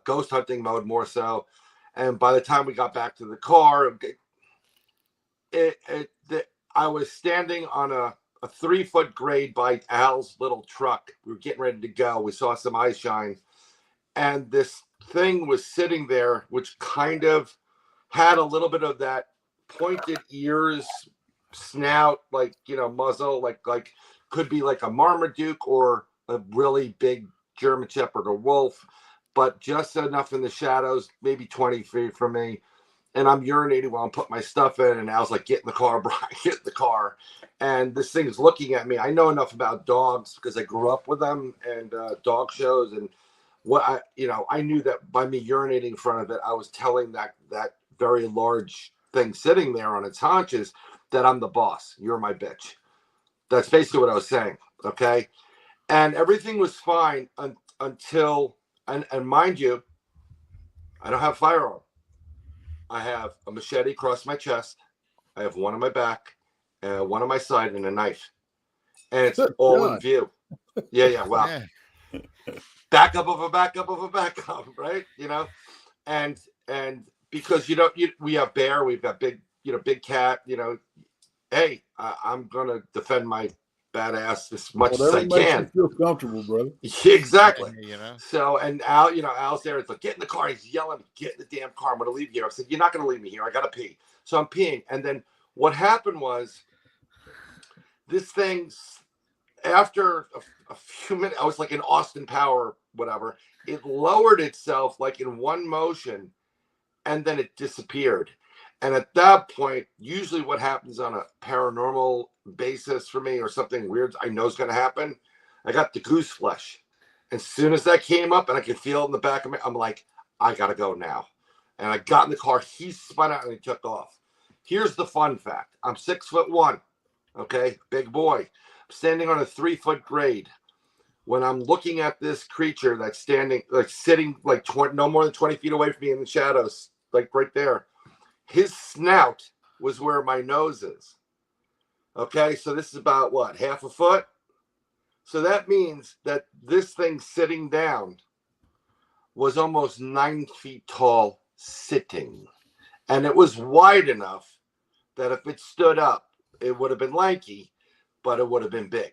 ghost hunting mode more so. And by the time we got back to the car, I was standing on a 3-foot grade by Al's little truck. We were getting ready to go. We saw some eye shine, and this thing was sitting there, which kind of had a little bit of that pointed ears, snout, like, muzzle, like could be like a Marmaduke or a really big German Shepherd or wolf, but just enough in the shadows, maybe 20 feet from me. And I'm urinating while I'm putting my stuff in. And I was like, get in the car, Brian, get in the car. And this thing's looking at me. I know enough about dogs because I grew up with them and dog shows. And I knew that by me urinating in front of it, I was telling that very large thing sitting there on its haunches that I'm the boss. You're my bitch. That's basically what I was saying. Okay. And everything was fine until, and mind you, I don't have a firearm. I have a machete across my chest. I have one on my back, one on my side, and a knife. And it's all in view. Yeah. Wow. Yeah. Backup of a backup of a backup, right? And because we have bear, we've got big cat. Hey, I'm gonna defend my badass as much as I can. Feel comfortable, brother. Exactly. So, and Al, Al's there. It's like, get in the car. He's yelling, get in the damn car. I'm going to leave you here. I said, you're not going to leave me here. I got to pee. So I'm peeing. And then what happened was this thing, after a few minutes, I was like in Austin Power, whatever. It lowered itself like in one motion, and then it disappeared. And at that point, usually what happens on a paranormal basis for me or something weird I know is going to happen, I got the goose flesh. As soon as that came up and I could feel it in the back of me, I'm like, I got to go now. And I got in the car. He spun out and he took off. Here's the fun fact. I'm 6'1". Okay. Big boy. I'm standing on a 3-foot grade. When I'm looking at this creature that's standing, like sitting like no more than 20 feet away from me in the shadows, like right there. His snout was where my nose is. Okay, so this is about what, half a foot? So that means that this thing sitting down was almost 9 feet tall sitting. And it was wide enough that if it stood up, it would have been lanky, but it would have been big.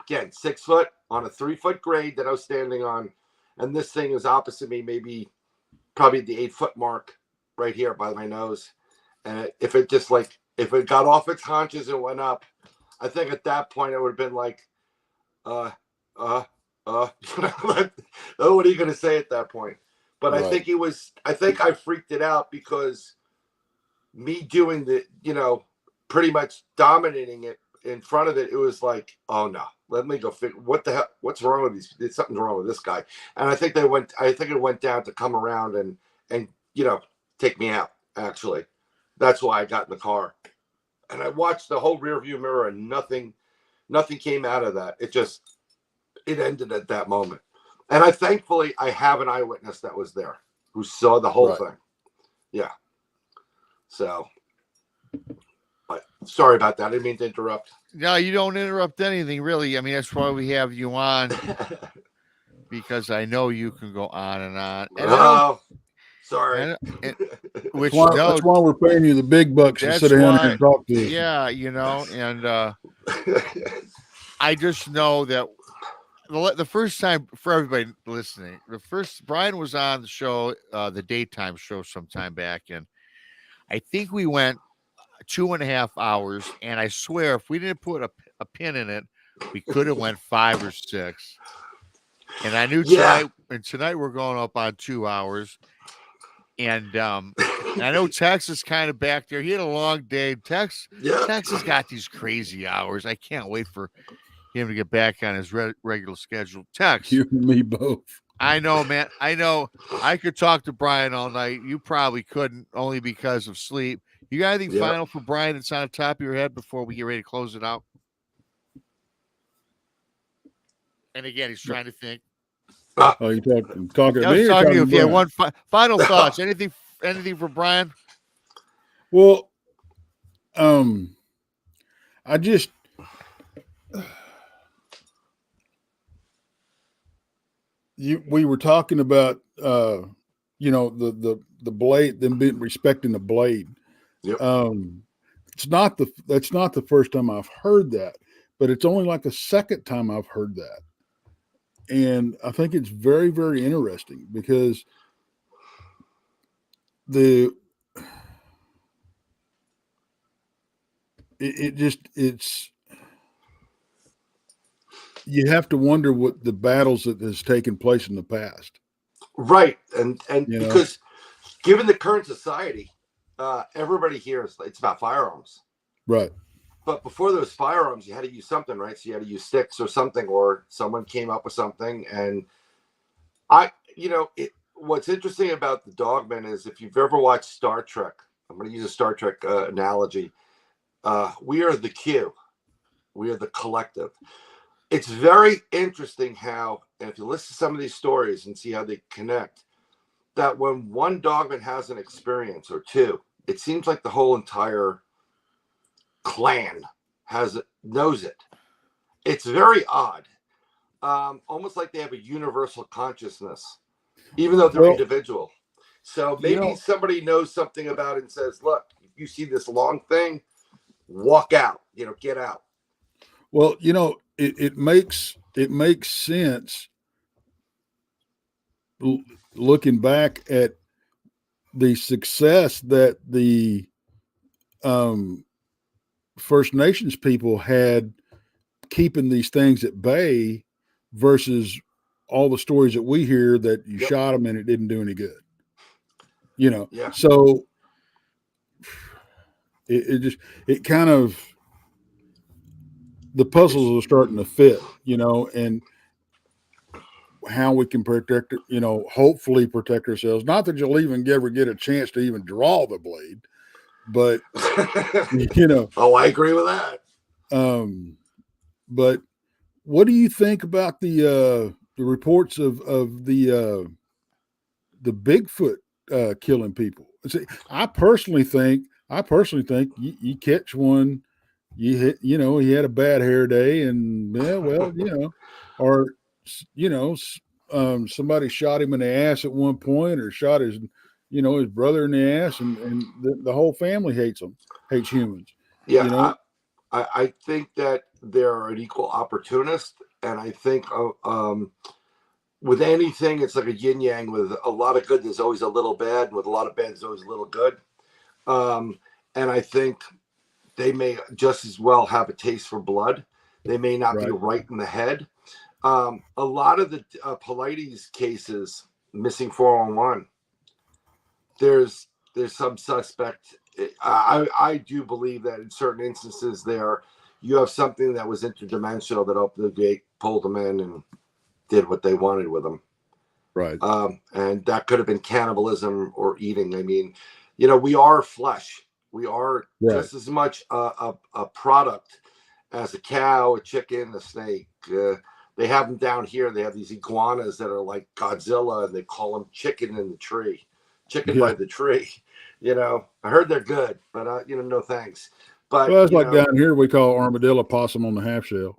Again, 6 foot on a 3-foot grade that I was standing on. And this thing is opposite me, probably the 8-foot mark right here by my nose. And if it got off its haunches and went up, I think at that point it would have been like, what are you going to say at that point? But right. I think I freaked it out because me doing pretty much dominating it in front of it, it was like, oh no, let me go figure what the hell, what's wrong with these? Something's wrong with this guy. And I think it went down to come around and take me out, actually. That's why I got in the car. And I watched the whole rear view mirror and nothing came out of that. It ended at that moment. And thankfully I have an eyewitness that was there who saw the whole thing. Yeah. So, but sorry about that. I didn't mean to interrupt. No, you don't interrupt anything, really. I mean, that's why we have you on, because I know you can go on and on. And sorry. That's why we're paying you the big bucks to sit down here and talk to you. Yeah, and I just know that the first time, for everybody listening, Bryan was on the show, the daytime show sometime back, and I think we went 2.5 hours, and I swear if we didn't put a pin in it, we could have went 5 or 6. And I knew tonight we're going up on 2 hours. And I know Tex is kind of back there. He had a long day. Tex has got these crazy hours. I can't wait for him to get back on his regular schedule. Tex. You and me both. I know, man. I know. I could talk to Bryan all night. You probably couldn't, only because of sleep. You got anything final for Bryan that's on the top of your head before we get ready to close it out? And again, he's trying to think. Oh, you talking to me? Talking to you. If you had one final thoughts, anything for Bryan? Well, we were talking about the blade, them being respecting the blade. Yep. That's not the first time I've heard that, but it's only like the second time I've heard that. And I think it's very, very interesting because you have to wonder what the battles that has taken place in the past. Right. And because given the current society, everybody here it's about firearms. Right. But before there was firearms, you had to use something, right? So you had to use sticks or something, or someone came up with something. And what's interesting about the Dogman is if you've ever watched Star Trek, I'm going to use a Star Trek analogy. We are the Q. We are the collective. It's very interesting how, and if you listen to some of these stories and see how they connect, that when one Dogman has an experience or two, it seems like the whole entire clan knows it. It's very odd. Almost like they have a universal consciousness, even though they're individual. So maybe somebody knows something about it and says, look, if you see this long thing, walk out, get out. Well, it makes sense looking back at the success that the First Nations people had keeping these things at bay versus all the stories that we hear that you shot them and it didn't do any good. So it kind of, the puzzles are starting to fit, and how we can protect, hopefully protect ourselves. Not that you'll even ever get a chance to even draw the blade, but Oh, I agree with that. But what do you think about the reports of the Bigfoot killing people? See, I personally think you catch one, you hit, he had a bad hair day, and or somebody shot him in the ass at one point, or shot his his brother in the ass, and the whole family hates humans. Yeah, I think that they're an equal opportunist, and I think with anything, it's like a yin yang. With a lot of good, there's always a little bad. With a lot of bad, there's always a little good. And I think they may just as well have a taste for blood. They may not be right in the head. A lot of the Polites cases, missing 411. There's some suspect. I do believe that in certain instances there, you have something that was interdimensional that opened the gate, pulled them in, and did what they wanted with them. Right. And that could have been cannibalism or eating. I mean, we are flesh. We are just as much a product as a cow, a chicken, a snake. They have them down here. They have these iguanas that are like Godzilla, and they call them chicken in the tree. Chicken by the tree. I heard they're good, but no thanks. But it's like down here we call armadillo possum on the half shell.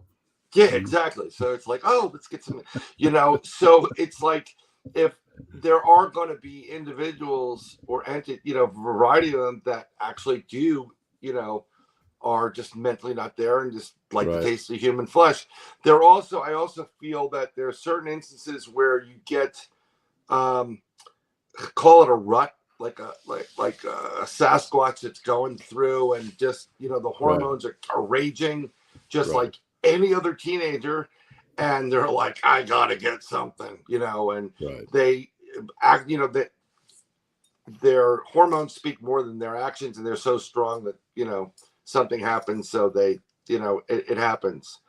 Yeah, exactly. So it's like, let's get some, so it's like, if there are going to be individuals or variety of them that actually do, are just mentally not there and just like the taste of human flesh. I also feel that there are certain instances where you get, call it a rut, a Sasquatch that's going through, and just the hormones are raging, just like any other teenager, and they're like, I gotta get something, and they act, that their hormones speak more than their actions, and they're so strong that something happens, so they it happens.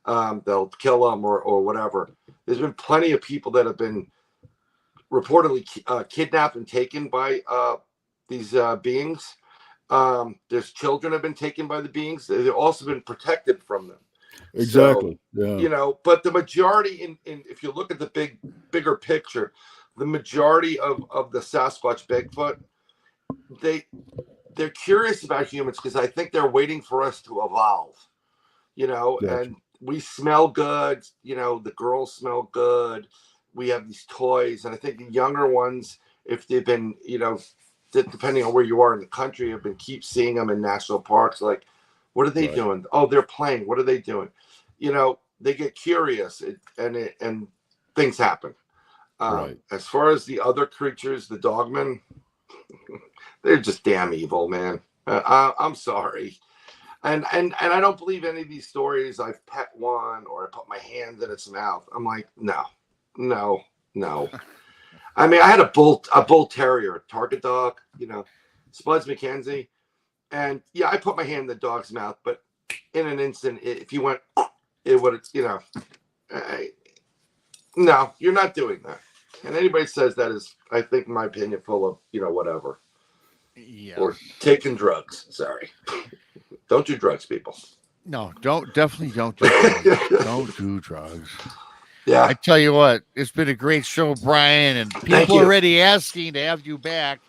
They'll kill them or whatever. There's been plenty of people that have been reportedly kidnapped and taken by these beings. There's children have been taken by the beings. They've also been protected from them. Exactly. So, but the majority in if you look at the bigger picture, the majority of the Sasquatch Bigfoot, they're curious about humans because I think they're waiting for us to evolve. And we smell good, the girls smell good. We have these toys, and I think the younger ones, if they've been, depending on where you are in the country, have been keep seeing them in national parks. Like, what are they doing? Oh, they're playing. What are they doing? They get curious, and things happen. As far as the other creatures, the dogmen, they're just damn evil, man. I'm sorry. And I don't believe any of these stories. I've pet one or I put my hand in its mouth. I'm like, no. I mean, I had a bull terrier, target dog, Spuds McKenzie. And yeah, I put my hand in the dog's mouth, but in an instant, if you went, it would, no, you're not doing that. And anybody says that is, I think, in my opinion, full of, whatever. Yeah. Or taking drugs. Sorry. Don't do drugs, people. No, definitely don't do drugs. Don't do drugs. Yeah. I tell you what, it's been a great show, Bryan, and people are already asking to have you back.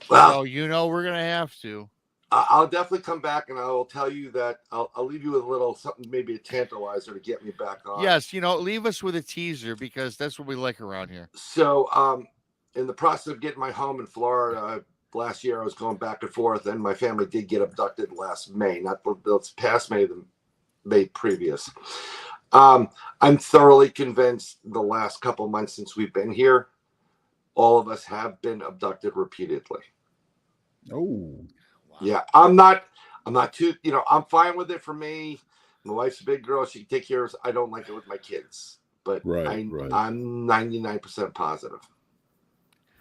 Well, so, we're going to have to. I'll definitely come back, and I will tell you that I'll leave you with a little something, maybe a tantalizer to get me back on. Yes, leave us with a teaser because that's what we like around here. So, in the process of getting my home in Florida, last year I was going back and forth, and my family did get abducted last May, not the past May, the May previous. I'm thoroughly convinced the last couple months since we've been here, all of us have been abducted repeatedly. Oh, wow. Yeah. I'm not too, I'm fine with it for me. My wife's a big girl. She can take care of us. I don't like it with my kids, but I'm 99% positive.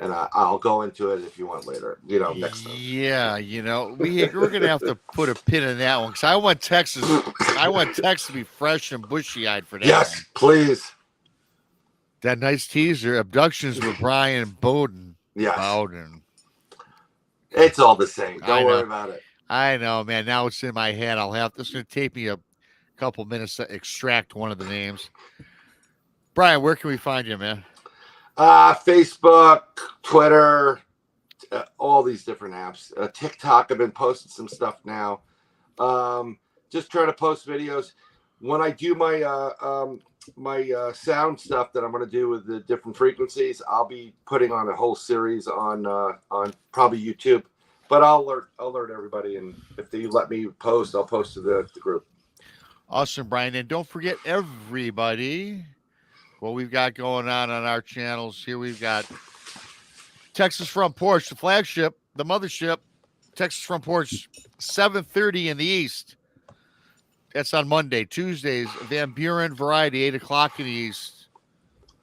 And I'll go into it if you want later, next time. Yeah, we're going to have to put a pin in that one because I want Tex to be fresh and bushy-eyed for that. Yes, one. Please. That nice teaser, Abductions with Bryan Bowden. Yes. Bowden. It's all the same. Don't worry about it. I know, man. Now it's in my head. It's going to take me a couple minutes to extract one of the names. Bryan, where can we find you, man? Facebook, Twitter, all these different apps. TikTok, I've been posting some stuff now. Just trying to post videos. When I do my sound stuff that I'm going to do with the different frequencies, I'll be putting on a whole series on probably YouTube. But I'll alert everybody, and if they let me post, I'll post to the group. Awesome, Bryan, and don't forget everybody. What we've got going on our channels here, we've got Texas Front Porch, the flagship, the mothership, Texas Front Porch, 7:30 in the East. That's on Monday. Tuesdays, Van Buren Variety, 8 o'clock in the East.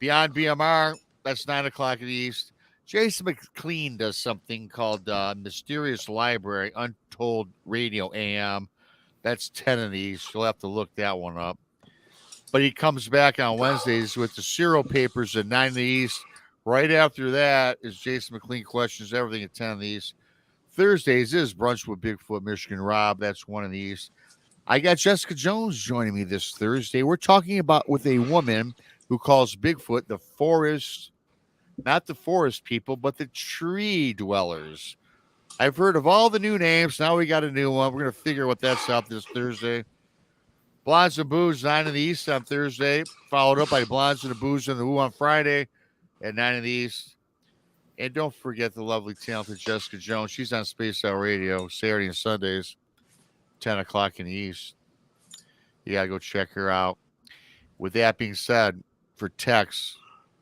BeyondBMR, that's 9 o'clock in the East. Jason McLean does something called Mysterious Library, Untold Radio AM. That's 10 in the East. You'll have to look that one up. But he comes back on Wednesdays with the Serial Papers at 9 in the East. Right after that is Jason McLean Questions Everything at 10 in the East. Thursdays is Brunch with Bigfoot, Michigan Rob. That's 1 in the East. I got Jessica Jones joining me this Thursday. We're talking about with a woman who calls Bigfoot the forest, not the forest people, but the tree dwellers. I've heard of all the new names. Now we got a new one. We're going to figure what that's out this Thursday. Blondes and Booze, 9 in the East on Thursday, followed up by Blondes and the Booze and the Who on Friday at 9 in the East. And don't forget the lovely, talented Jessica Jones. She's on Space Out Radio Saturday and Sundays, 10 o'clock in the East. You got to go check her out. With that being said, for Tex,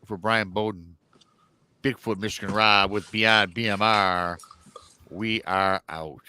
for Bryan Bowden, Bigfoot Michigan Rob with Beyond BMR. We are out.